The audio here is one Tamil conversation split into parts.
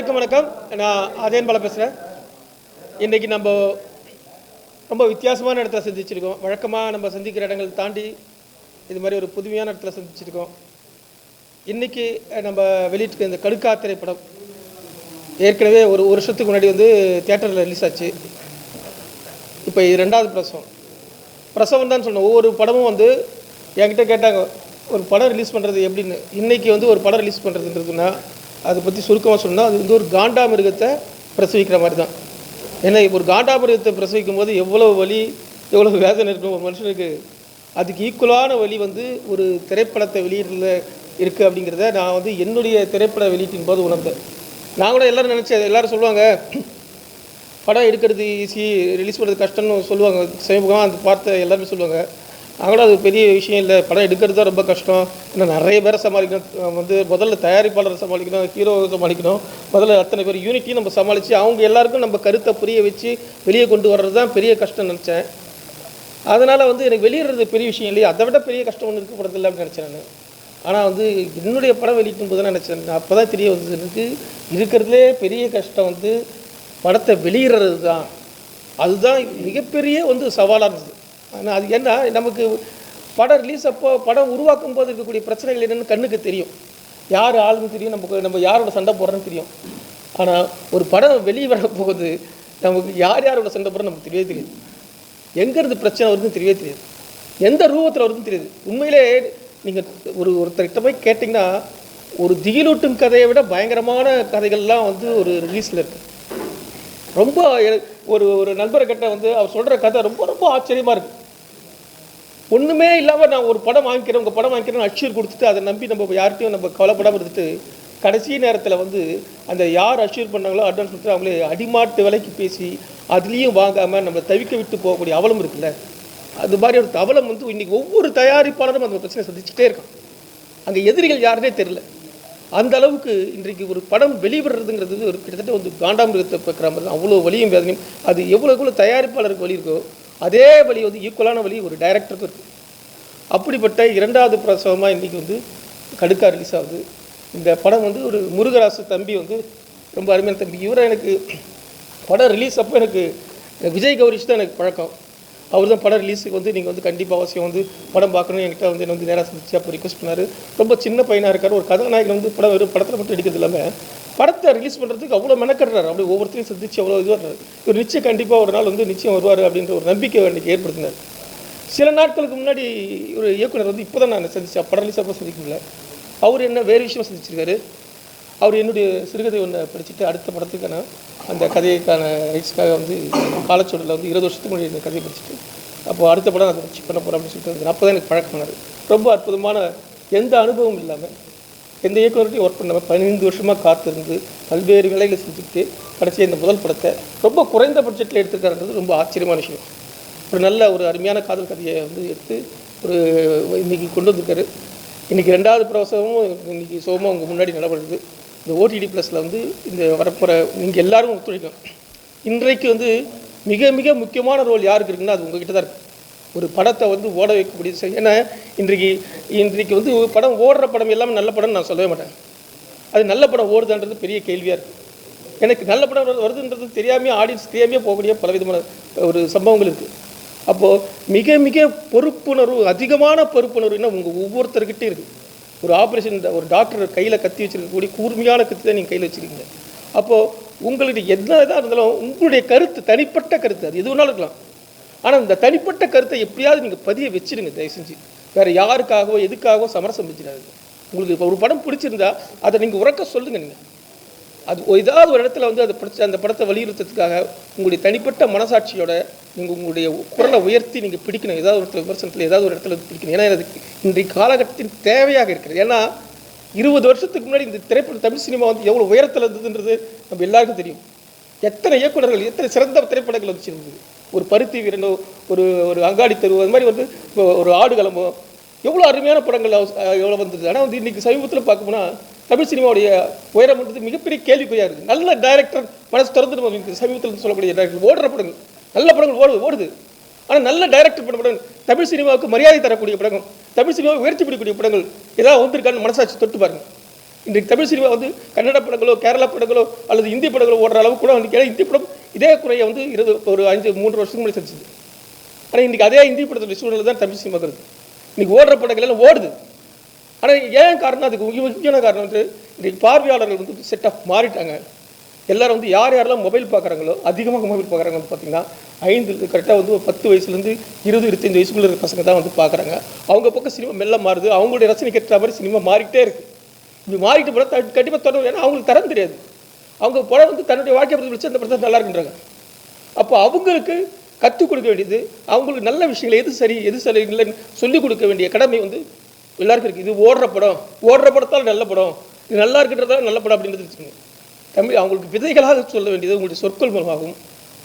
அனைவருக்கும் வணக்கம். நான் அதேன் பாலா பேசுகிறேன். இன்றைக்கி நம்ம ரொம்ப வித்தியாசமான இடத்துல சந்திச்சிருக்கோம். வழக்கமாக நம்ம சந்திக்கிற இடங்கள் தாண்டி இது மாதிரி ஒரு புதுமையான இடத்துல சந்திச்சிருக்கோம். இன்றைக்கி நம்ம வெளியிட்டு இந்த கடுக்கா திரைப்படம் ஏற்கனவே ஒரு வருஷத்துக்கு முன்னாடி தியேட்டரில் ரிலீஸ் ஆச்சு. இப்போ இது 2வது பிரசவம் தான் சொன்னோம். ஒவ்வொரு படமும் என்கிட்ட கேட்டாங்க, ஒரு படம் ரிலீஸ் பண்ணுறது எப்படின்னு. இன்றைக்கி ஒரு படம் ரிலீஸ் பண்ணுறதுன்றதுன்னா அதை பற்றி சுருக்கமாக சொன்னால் அது ஒரு காண்டாமிருகத்தை பிரசவிக்கிற மாதிரி தான். ஏன்னா ஒரு காண்டாமிருகத்தை பிரசவிக்கும் போது எவ்வளோ வலி, எவ்வளோ வேதனை இருக்கும் ஒரு மனுஷனுக்கு. அதுக்கு ஈக்குவலான வலி ஒரு திரைப்படத்தை வெளியீட்டில் இருக்குது அப்படிங்கிறத நான் என்னுடைய திரைப்பட வெளியீட்டின் போது உணர்ந்தேன். நான் கூட எல்லோரும் நினச்சேன், எல்லோரும் சொல்லுவாங்க படம் எடுக்கிறது ஈஸி, ரிலீஸ் பண்ணுறது கஷ்டம்னு சொல்லுவாங்க. சமீபமாக அது பார்த்த எல்லாருமே சொல்லுவாங்க. அவங்களோட அது பெரிய விஷயம் இல்லை, படம் எடுக்கிறது தான் ரொம்ப கஷ்டம். இன்னும் நிறைய பேரை சமாளிக்கணும். முதல்ல தயாரிப்பாளரை சமாளிக்கணும், ஹீரோவை சமாளிக்கணும், முதல்ல அத்தனை பேர் யூனிட்டையும் நம்ம சமாளித்து அவங்க எல்லாருக்கும் நம்ம கருத்தை புரிய வச்சு வெளியே கொண்டு வர்றது தான் பெரிய கஷ்டம் நினச்சேன். அதனால் எனக்கு வெளியிடுறது பெரிய விஷயம் இல்லையா, அதை விட பெரிய கஷ்டம் ஒன்று இருக்கப்படுறதில்லை அப்படின்னு நினச்சேன் நான். ஆனால் என்னுடைய படம் வெளியிட்டும் போது தான் நினச்சேன், அப்போ தான் தெரிய எனக்கு இருக்கிறதுலே பெரிய கஷ்டம் படத்தை வெளியிடுறது தான். அதுதான் மிகப்பெரிய சவாலாக இருந்தது. ஆனால் அது என்ன, நமக்கு படம் ரிலீஸ் அப்போ படம் உருவாக்கும் போது இருக்கக்கூடிய பிரச்சனைகள் என்னென்னு கண்ணுக்கு தெரியும், யார் ஆளுன்னு தெரியும், நம்ம யாரோட சண்டை போடுறோன்னு தெரியும். ஆனால் ஒரு படம் வெளியே வர போகுது நமக்கு யாரோட சண்டை போடுறோன்னு நமக்கு தெரியவே தெரியாது, எங்கேருந்து பிரச்சனை வருதுன்னு தெரியவே தெரியாது, எந்த ரூபத்தில் வருதுன்னு தெரியாது. உண்மையிலே நீங்கள் ஒருத்தர்கிட்ட போய் கேட்டிங்கன்னா ஒரு திகிலூட்டும் கதையை விட பயங்கரமான கதைகள்லாம் ஒரு ரிலீஸில் இருக்குது. ரொம்ப ஒரு நண்பரை கிட்ட அவர் சொல்கிற கதை ரொம்ப ரொம்ப ஆச்சரியமாக இருக்குது. ஒன்றுமே இல்லாமல் நான் ஒரு படம் வாங்கிக்கிறேன், உங்கள் படம் வாங்கிக்கிறேன்னு அஷ்யூர் கொடுத்துட்டு அதை நம்பி நம்ம யார்கிட்டையும் நம்ம கவலைப்படாமல் இருந்துட்டு கடைசி நேரத்தில் அந்த யார் அஷ்யூர் பண்ணாங்களோ அட்வான்ஸ் கொடுத்துட்டு அவங்களே அடிமாட்டு விலைக்கு பேசி அதுலேயும் வாங்காமல் நம்ம தவிக்க விட்டு போகக்கூடிய அவலம் இருக்குல்ல, அது மாதிரி ஒரு அவலம் இன்றைக்கி ஒவ்வொரு தயாரிப்பாளரும் அந்த பிரச்சனை சந்திச்சுட்டே இருக்கான். அங்கே எதிரிகள் யாருன்னே தெரியல. அந்த அளவுக்கு இன்றைக்கு ஒரு படம் வெளிவிடுறதுங்கிறது ஒரு கிட்டத்தட்ட காண்டாமிருகத்தை பார்க்குற மாதிரி தான். அவ்வளோ வலியும் வேதனையும். அது எவ்வளோ தயாரிப்பாளருக்கு வலி இருக்கோ அதே வலி ஈக்குவலான வலி ஒரு டைரக்டருக்கும் இருக்குது. அப்படிப்பட்ட 2வது பிரசவமாக இன்றைக்கி கடுக்கா ரிலீஸ் ஆகுது. இந்த படம் ஒரு முருகராசு தம்பி ரொம்ப அருமையான தம்பி. இவரை எனக்கு படம் ரிலீஸ் அப்போ எனக்கு விஜய் கௌரிஷ் தான் எனக்கு பழக்கம். அவர் தான் படம் ரிலீஸுக்கு நீங்கள் கண்டிப்பாக அவசியம் படம் பார்க்கணும் என்கிட்ட என்னை நேராக சந்திச்சு அப்போ ரிக்வஸ்ட் பண்ணார். ரொம்ப சின்ன பையனாக இருக்கார். ஒரு கதாநாயகன் படம் வெறும் படத்தில் மட்டும் எடுக்கிறது இல்லாமல் படத்தை ரிலீஸ் பண்ணுறதுக்கு அவ்வளோ மெனக்கடுறாரு. அப்படி ஒவ்வொருத்தரையும் சந்திச்சு அவ்வளோ இதுவாக இவர் நிச்சயம் கண்டிப்பாக ஒரு நாள் நிச்சயம் வருவார் அப்படின்ற ஒரு நம்பிக்கை அன்றைக்கி ஏற்படுத்தினார். சில நாட்களுக்கு முன்னாடி ஒரு இயக்குனர் இப்போ தான் நான் சந்திச்சேன், படம் ரிலீஸ் அப்போ சந்திக்கல. அவர் என்ன வேறு விஷயம் சந்திச்சிருக்காரு. அவர் என்னுடைய சிறுகதை ஒன்றை படிச்சுட்டு அடுத்த படத்துக்கான அந்த கதைக்கான ரைட்ஸ்க்காக காலச்சூழலில் 20 வருஷத்துக்கு முன்னாடி இந்த கதையை படிச்சுட்டு அப்போது அடுத்த படம் அதை வச்சு பண்ண போகிறோம் அப்படின்னு சொல்லிட்டு அப்போ தான் எனக்கு பழக்கமானார். ரொம்ப அற்புதமான, எந்த அனுபவம் இல்லாமல் எந்த இயக்குனர்கிட்டையும் ஒர்க் பண்ணாமல் 15 வருஷமாக காத்திருந்து பல்வேறு வேலைகளை செஞ்சுக்கிட்டு கடைசியாக இந்த முதல் படத்தை ரொம்ப குறைந்த பட்ஜெட்டில் எடுத்துருக்காருன்றது ரொம்ப ஆச்சரியமான விஷயம். ஒரு அருமையான காதல் கதையை எடுத்து இன்றைக்கி கொண்டு வந்திருக்காரு. இன்றைக்கி 2வது பிரசவமும் இன்றைக்கி சோகமாக உங்கள் முன்னாடி நடைபெறுது. இந்த OTT ப்ளஸில் இந்த வரப்போகிற நீங்கள் எல்லோரும் ஒத்துழைக்கணும். இன்றைக்கு மிக மிக முக்கியமான ரோல் யாருக்கு இருக்குன்னா அது உங்ககிட்ட தான் இருக்குது. ஒரு படத்தை ஓட வைக்கக்கூடிய சரி. ஏன்னா இன்றைக்கு படம் ஓடுற படம் எல்லாமே நல்ல படம்னு நான் சொல்லவே மாட்டேன். அது நல்ல படம் ஓடுதுன்றது பெரிய கேள்வியாக இருக்குது. எனக்கு நல்ல படம் வருதுன்றது தெரியாமல் ஆடியன்ஸ் தெரியாமல் போகக்கூடிய பலவிதமான சம்பவங்கள் இருக்குது. அப்போது மிக மிக பொறுப்புணர்வு, அதிகமான பொறுப்புணர்வுன்னா உங்கள் ஒவ்வொருத்தர்கிட்டையும் இருக்குது. ஒரு ஆப்ரேஷன் ஒரு டாக்டர் கையில் கத்தி வச்சுருக்கக்கூடிய கூர்மையான கத்தி தான் நீங்கள் கையில் வச்சுருக்கீங்க. அப்போது உங்களுக்கு என்ன இதாக இருந்தாலும் உங்களுடைய கருத்து, தனிப்பட்ட கருத்து, அது எது வேணாலும் இருக்கலாம். ஆனால் இந்த தனிப்பட்ட கருத்தை எப்படியாவது நீங்கள் பதிய வச்சுருங்க தயவு செஞ்சு. வேறு யாருக்காகவோ எதுக்காகவோ சமரசம் வச்சுடாது. உங்களுக்கு இப்போ ஒரு படம் பிடிச்சிருந்தா அதை நீங்கள் உறக்க சொல்லுங்கள். நீங்கள் அது ஏதாவது ஒரு இடத்துல அந்த படத்தை வலியுறுத்துறதுக்காக உங்களுடைய தனிப்பட்ட மனசாட்சியோட நீங்கள் உங்களுடைய குரலை உயர்த்தி நீங்கள் பிடிக்கணும். ஏதாவது ஒரு விமர்சனத்தில் ஏதாவது ஒரு இடத்துல பிடிக்கணும். ஏன்னா அது இன்றைய காலகட்டத்தின் தேவையாக இருக்கிறது. ஏன்னா 20 வருஷத்துக்கு முன்னாடி இந்த தமிழ் சினிமா எவ்வளோ உயரத்தில் இருந்ததுன்றது நம்ம எல்லாருக்கும் தெரியும். எத்தனை இயக்குநர்கள், எத்தனை சிறந்த திரைப்படங்கள் வச்சுருந்தது. ஒரு பருத்தி வீரனோ, ஒரு அங்காடி தெருவு, அது மாதிரி ஒரு ஆடுகளமோ, எவ்வளோ அருமையான படங்கள் எவ்வளோ வந்தது. ஆனால் இன்றைக்கி சமீபத்தில் பார்க்க போனால் தமிழ் சினிமாவுடைய உயரம் மிகப்பெரிய கேள்விக்குறியாக இருக்குது. நல்ல டைரக்டர் மனசு திறந்து நம்ம சமீபத்தில் சொல்லக்கூடிய டைரக்டர் ஓடுற படங்கள், நல்ல படங்கள் ஓடுது. ஆனால் நல்ல டைரக்டர் பண்ண படங்கள், தமிழ் சினிமாவுக்கு மரியாதை தரக்கூடிய படங்கள், தமிழ் சினிமாவை உயர்த்தி பிடிக்கக்கூடிய படங்கள் ஏதாவது வந்திருக்கான்னு மனசாட்சி தொட்டு பாருங்கள். இன்றைக்கு தமிழ் சினிமா வந்து கன்னட படங்களோ கேரளா படங்களோ அல்லது இந்தி படங்களோ ஓடுற அளவு கூட வந்து இந்தி படம் இதே குறையை வந்து 3 வருஷத்துக்கு முன்னாடி செஞ்சுது. ஆனால் இன்றைக்கி அதே இந்தி படத்துடைய சூழ்நிலை தான் தமிழ் சினிமா இருக்குது. இன்றைக்கி ஓடுற படங்கள் எல்லாம் ஓடுது. ஆனால் ஏன் காரணம், அதுக்கு முக்கியமான காரணம் வந்து இன்றைக்கி பார்வையாளர்கள் வந்து செட் ஆஃப் மாறிட்டாங்க. எல்லோரும் வந்து யாரெல்லாம் மொபைல் பார்க்குறாங்களோ, அதிகமாக மொபைல் பார்க்குறாங்க வந்து பார்த்திங்கன்னா 5 கரெக்டாக வந்து 10 வயசுலேருந்து 20, 25 வயசுக்குள்ள இருக்கிற பசங்க தான் வந்து பார்க்குறாங்க. அவங்க பக்கம் சினிமா மெல்ல மாறுது. அவங்களுடைய ரசனைக்கு ஏற்ற மாதிரி சினிமா மாறிக்கிட்டே இருக்குது. இப்படி மாறிட்டு போனால் கண்டிப்பாக தொடரும். ஏன்னா அவங்களுக்கு தரம் தெரியாது. அவங்க படம் வந்து தன்னுடைய வாழ்க்கை பற்றி வச்சு அந்த படத்தை நல்லா இருக்குன்றாங்க. அப்போ அவங்களுக்கு கற்றுக் கொடுக்க வேண்டியது, அவங்களுக்கு நல்ல விஷயங்களை எது சரி எது சரி இல்லைன்னு சொல்லிக் கொடுக்க வேண்டிய கடமை வந்து எல்லாருக்கும் இருக்குது. இது ஓடுற படத்தால் நல்ல படம், இது நல்லா இருக்குன்றதால நல்ல படம் அப்படின்றது வச்சுக்கோங்க. தமிழ் அவங்களுக்கு விதைகளாக சொல்ல வேண்டியது உங்களுடைய சொற்கள் மூலமாகவும்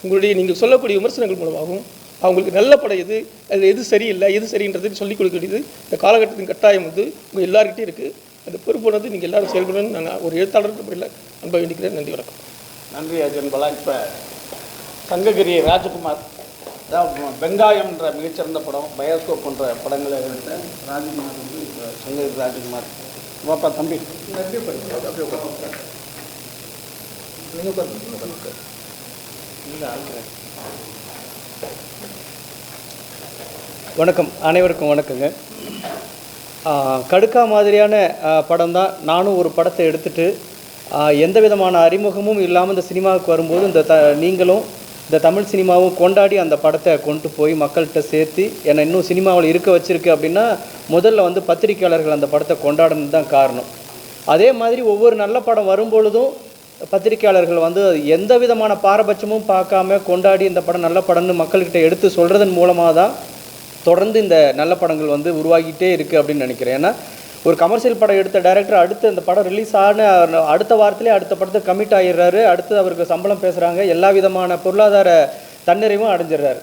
உங்களுடைய நீங்கள் சொல்லக்கூடிய விமர்சனங்கள் மூலமாகவும் அவங்களுக்கு நல்ல படம் எது, அதில் எது சரியில்லை எது சரின்றதுன்னு சொல்லிக் கொடுக்க வேண்டியது இந்த காலகட்டத்தின் கட்டாயம் வந்து உங்கள் எல்லாருக்கிட்டையும் இருக்குது. அந்த பொறுப்பானது நீங்கள் எல்லாரும் செயல்படணும்னு நான் ஒரு எழுத்தாளர் முறையில் அன்பை வேண்டிக்கிறேன். நன்றி, வணக்கம். நன்றி அர்ஜுன் பாலா. இப்போ சங்ககிரி ராஜகுமார் தான் வெங்காயம்ன்ற மிகச்சிறந்த படம், பயோஸ்கோப் போன்ற படங்களை எடுத்த ராஜகுமார் வந்து இப்போ சங்ககிரி ராஜகுமார். வாப்பா தம்பி. வணக்கம், அனைவருக்கும் வணக்கங்க. கடுக்கா மாதிரியான படம் தான். நானும் ஒரு படத்தை எடுத்துகிட்டு எந்த விதமான அறிமுகமும் இல்லாமல் இந்த சினிமாவுக்கு வரும்போது நீங்களும் இந்த தமிழ் சினிமாவும் கொண்டாடி அந்த படத்தை கொண்டு போய் மக்கள்கிட்ட சேர்த்து என்னை இன்னும் சினிமாவில் இருக்க வச்சுருக்கு அப்படின்னா முதல்ல வந்து பத்திரிக்கையாளர்கள் அந்த படத்தை கொண்டாடுறது தான் காரணம். அதே மாதிரி ஒவ்வொரு நல்ல படம் வரும்பொழுதும் பத்திரிக்கையாளர்கள் வந்து எந்த விதமான பாரபட்சமும் பார்க்காம கொண்டாடி இந்த படம் நல்ல படம்னு மக்கள்கிட்ட எடுத்து சொல்கிறதன் மூலமாக தான் தொடர்ந்து இந்த நல்ல படங்கள் வந்து உருவாகிட்டே இருக்குது அப்படின்னு நினைக்கிறேன். ஏன்னா ஒரு கமர்ஷியல் படம் எடுத்த டைரக்டர் அடுத்து அந்த படம் ரிலீஸ் ஆன அடுத்த வாரத்திலே அடுத்த படத்தை கமிட் ஆகிடுறாரு. அடுத்து அவருக்கு சம்பளம் பேசுகிறாங்க, எல்லா விதமான பொருளாதார தன்னிறைவும் அடைஞ்சிடுறாரு.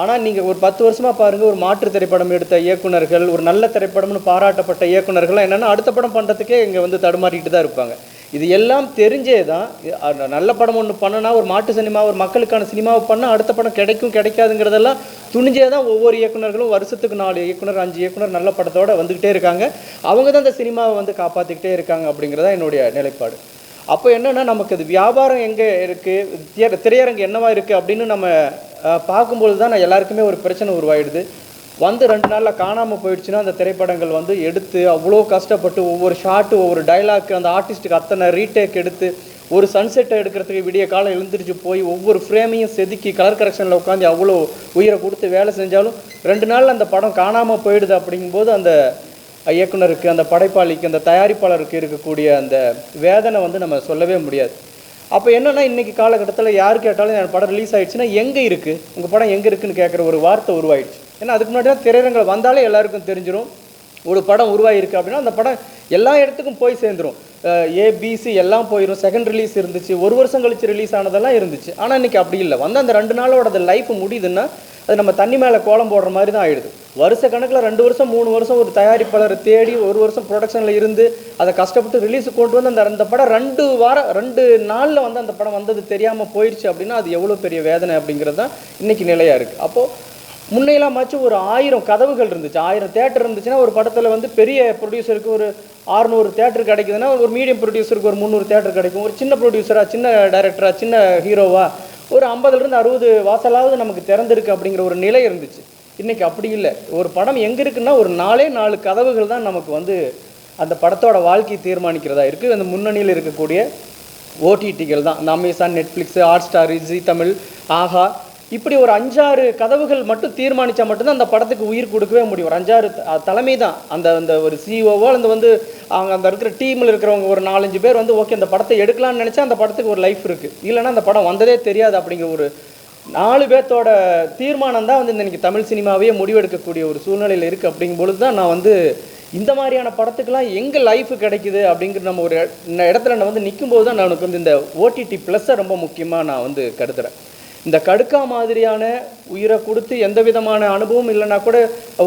ஆனால் நீங்கள் ஒரு 10 வருஷமாக பாருங்கள், ஒரு மாற்று திரைப்படம் எடுத்த இயக்குநர்கள், ஒரு நல்ல திரைப்படம்னு பாராட்டப்பட்ட இயக்குநர்கள்லாம் என்னென்னா அடுத்த படம் பண்ணுறதுக்கே இங்கே வந்து தடுமாறிட்டு தான் இருப்பாங்க. இது எல்லாம் தெரிஞ்சே தான் நல்ல படம் ஒன்று பண்ணனா, ஒரு மாட்டு சினிமா ஒரு மக்களுக்கான சினிமாவை பண்ணால் அடுத்த படம் கிடைக்கும் கிடைக்காதுங்கிறதெல்லாம் துணிஞ்சே தான் ஒவ்வொரு இயக்குநர்களும் வருஷத்துக்கு 4 இயக்குனர் 5 இயக்குனர் நல்ல படத்தோடு வந்துக்கிட்டே இருக்காங்க. அவங்க தான் அந்த சினிமாவை வந்து காப்பாற்றிக்கிட்டே இருக்காங்க அப்படிங்கிறதா என்னுடைய நிலைப்பாடு. அப்போ என்னென்னா நமக்கு அது வியாபாரம் எங்கே இருக்குது, திரையரங்கு என்னவா இருக்குது அப்படின்னு நம்ம பார்க்கும்போது தான் எல்லாருக்குமே ஒரு பிரச்சனை உருவாயிடுது. வந்து 2 நாளில் காணாமல் போயிடுச்சுன்னா அந்த திரைப்படங்கள் வந்து எடுத்து அவ்வளோ கஷ்டப்பட்டு ஒவ்வொரு ஷாட்டு ஒவ்வொரு டைலாக்கு அந்த ஆர்டிஸ்ட்டுக்கு அத்தனை ரீடேக் எடுத்து ஒரு சன்செட்டை எடுக்கிறதுக்கு விடிய காலம் எழுந்திரிச்சு போய் ஒவ்வொரு ஃப்ரேமையும் செதுக்கி கலர் கரெக்ஷனில் உட்காந்து அவ்வளோ உயிரை கொடுத்து வேலை செஞ்சாலும் 2 நாளில் அந்த படம் காணாமல் போயிடுது. அப்படிங்கும்போது அந்த இயக்குனருக்கு, அந்த படைப்பாளிக்கு, அந்த தயாரிப்பாளருக்கு இருக்கக்கூடிய அந்த வேதனை வந்து நம்ம சொல்லவே முடியாது. அப்போ என்னென்னா இன்றைக்கி காலகட்டத்தில் யார் கேட்டாலும் என் படம் ரிலீஸ் ஆகிடுச்சுன்னா எங்கே இருக்குது உங்கள் படம் எங்கே இருக்குதுன்னு கேட்குற ஒரு வார்த்தை உருவாயிடுச்சு. ஏன்னா அதுக்கு முன்னாடி தான் திரையரங்கில் வந்தாலே எல்லாருக்கும் தெரிஞ்சிடும் ஒரு படம் உருவாகிருக்கு அப்படின்னா அந்த படம் எல்லா இடத்துக்கும் போய் சேர்ந்துடும். ஏபிசி எல்லாம் போயிடும். செகண்ட் ரிலீஸ் இருந்துச்சு, 1 வருஷம் கழிச்சு ரிலீஸ் ஆனதெல்லாம் இருந்துச்சு. ஆனால் இன்றைக்கி அப்படி இல்லை. வந்து அந்த 2 நாளோட அந்த லைஃப் முடியுதுன்னா அது நம்ம தண்ணி மேலே கோலம் போடுற மாதிரி தான் ஆகிடுது. வருஷ கணக்கில் 2 வருஷம் 3 வருஷம் ஒரு தயாரிப்பாளரை தேடி 1 வருஷம் ப்ரொடக்ஷனில் இருந்து அதை கஷ்டப்பட்டு ரிலீஸுக்கு கொண்டு வந்து அந்த படம் 2 நாளில் வந்து அந்த படம் வந்தது தெரியாமல் போயிடுச்சு அப்படின்னா அது எவ்வளோ பெரிய வேதனை அப்படிங்கிறது தான் இன்றைக்கி நிலையாக இருக்குது. அப்போது முன்னையெல்லாம் மாச்சும் ஒரு 1000 கதவுகள் இருந்துச்சு, 1000 தேட்டர் இருந்துச்சுன்னா ஒரு படத்தில் வந்து பெரிய ப்ரொடியூசருக்கு ஒரு 600 தேட்டர் கிடைக்குதுன்னா ஒரு மீடியம் ப்ரொடியூசருக்கு ஒரு 300 தேட்டர் கிடைக்கும். ஒரு சின்ன ப்ரொடியூசராக, சின்ன டைரக்டராக, சின்ன ஹீரோவா ஒரு 50லேருந்து 60 வாசலாவது நமக்கு திறந்திருக்கு அப்படிங்கிற ஒரு நிலை இருந்துச்சு. இன்றைக்கி அப்படி இல்லை. ஒரு படம் எங்கே இருக்குன்னா ஒரு 4 கதவுகள் தான் நமக்கு வந்து அந்த படத்தோட வாழ்க்கையை தீர்மானிக்கிறதா இருக்குது. அந்த முன்னணியில் இருக்கக்கூடிய ஓடிடிகள் தான், இந்த Amazon, Netflix, Hotstar, Zee Tamil, Aha, இப்படி ஒரு 5-6 கதவுகள் மட்டும் தீர்மானித்தா மட்டும்தான் அந்த படத்துக்கு உயிர் கொடுக்கவே முடியும். ஒரு 5-6 தலைமை தான் அந்த ஒரு சிஓவோ அந்த வந்து அவங்க அந்த இருக்கிற டீமில் இருக்கிறவங்க ஒரு 4-5 பேர் வந்து ஓகே அந்த படத்தை எடுக்கலாம்னு நினச்சா அந்த படத்துக்கு ஒரு லைஃப் இருக்குது. இல்லைன்னா அந்த படம் வந்ததே தெரியாது. அப்படிங்கிற ஒரு 4 பேர்த்தோட தீர்மானம் தான் வந்து இன்றைக்கி தமிழ் சினிமாவே முடிவெடுக்கக்கூடிய ஒரு சூழ்நிலையில் இருக்குது. அப்படிங்கும்பொழுது தான் நான் வந்து இந்த மாதிரியான படத்துக்கெலாம் எங்கே லைஃப் கிடைக்குது அப்படிங்கிற நம்ம ஒரு இடத்துல நான் வந்து நிற்கும்போது தான் நான் வந்து இந்த ஓடிடி ப்ளஸ்ஸை ரொம்ப முக்கியமாக நான் வந்து கருதுகிறேன். இந்த கடுக்கா மாதிரியான உயிரை கொடுத்து எந்த விதமான அனுபவம் இல்லைன்னா கூட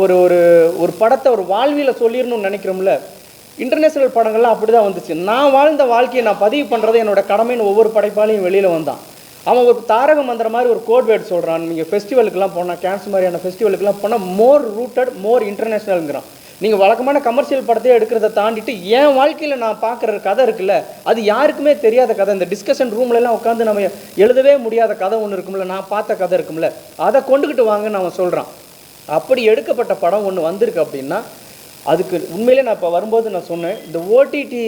ஒரு ஒரு ஒரு படத்தை ஒரு வாழ்வியில் சொல்லிடணும்னு நினைக்கிறோம்ல, இன்டர்நேஷ்னல் படங்கள்லாம் அப்படி தான் வந்துச்சு. நான் வாழ்ந்த வாழ்க்கையை நான் பதிவு பண்ணுறது என்னோட கடமைன்னு ஒவ்வொரு படைப்பாளையும் வெளியில் வந்தான். அவன் ஒரு தாரக மந்திர மாதிரி ஒரு கோட் வேர்ட் சொல்கிறான். நீங்கள் ஃபெஸ்டிவலுக்கெல்லாம் போனால், கேன்சர் மாதிரியான ஃபெஸ்டிவலுக்கெல்லாம் போனால் மோர் ரூட்டட் மோர் இன்டர்நேஷ்னலுங்கிறான். நீங்கள் வழக்கமான கமர்ஷியல் படத்தையே எடுக்கிறத தாண்டிட்டு என் வாழ்க்கையில் நான் பார்க்குற கதை இருக்குல்ல, அது யாருக்குமே தெரியாத கதை. இந்த டிஸ்கஷன் ரூம்லலாம் உட்காந்து நம்ம எழுதவே முடியாத கதை ஒன்று இருக்கும்ல, நான் பார்த்த கதை இருக்கும்ல, அதை கொண்டுக்கிட்டு வாங்கன்னு அவன் சொல்கிறான். அப்படி எடுக்கப்பட்ட படம் ஒன்று வந்திருக்கு அப்படின்னா அதுக்கு உண்மையிலே நான் இப்போ வரும்போது நான் சொன்னேன், இந்த ஓடிடி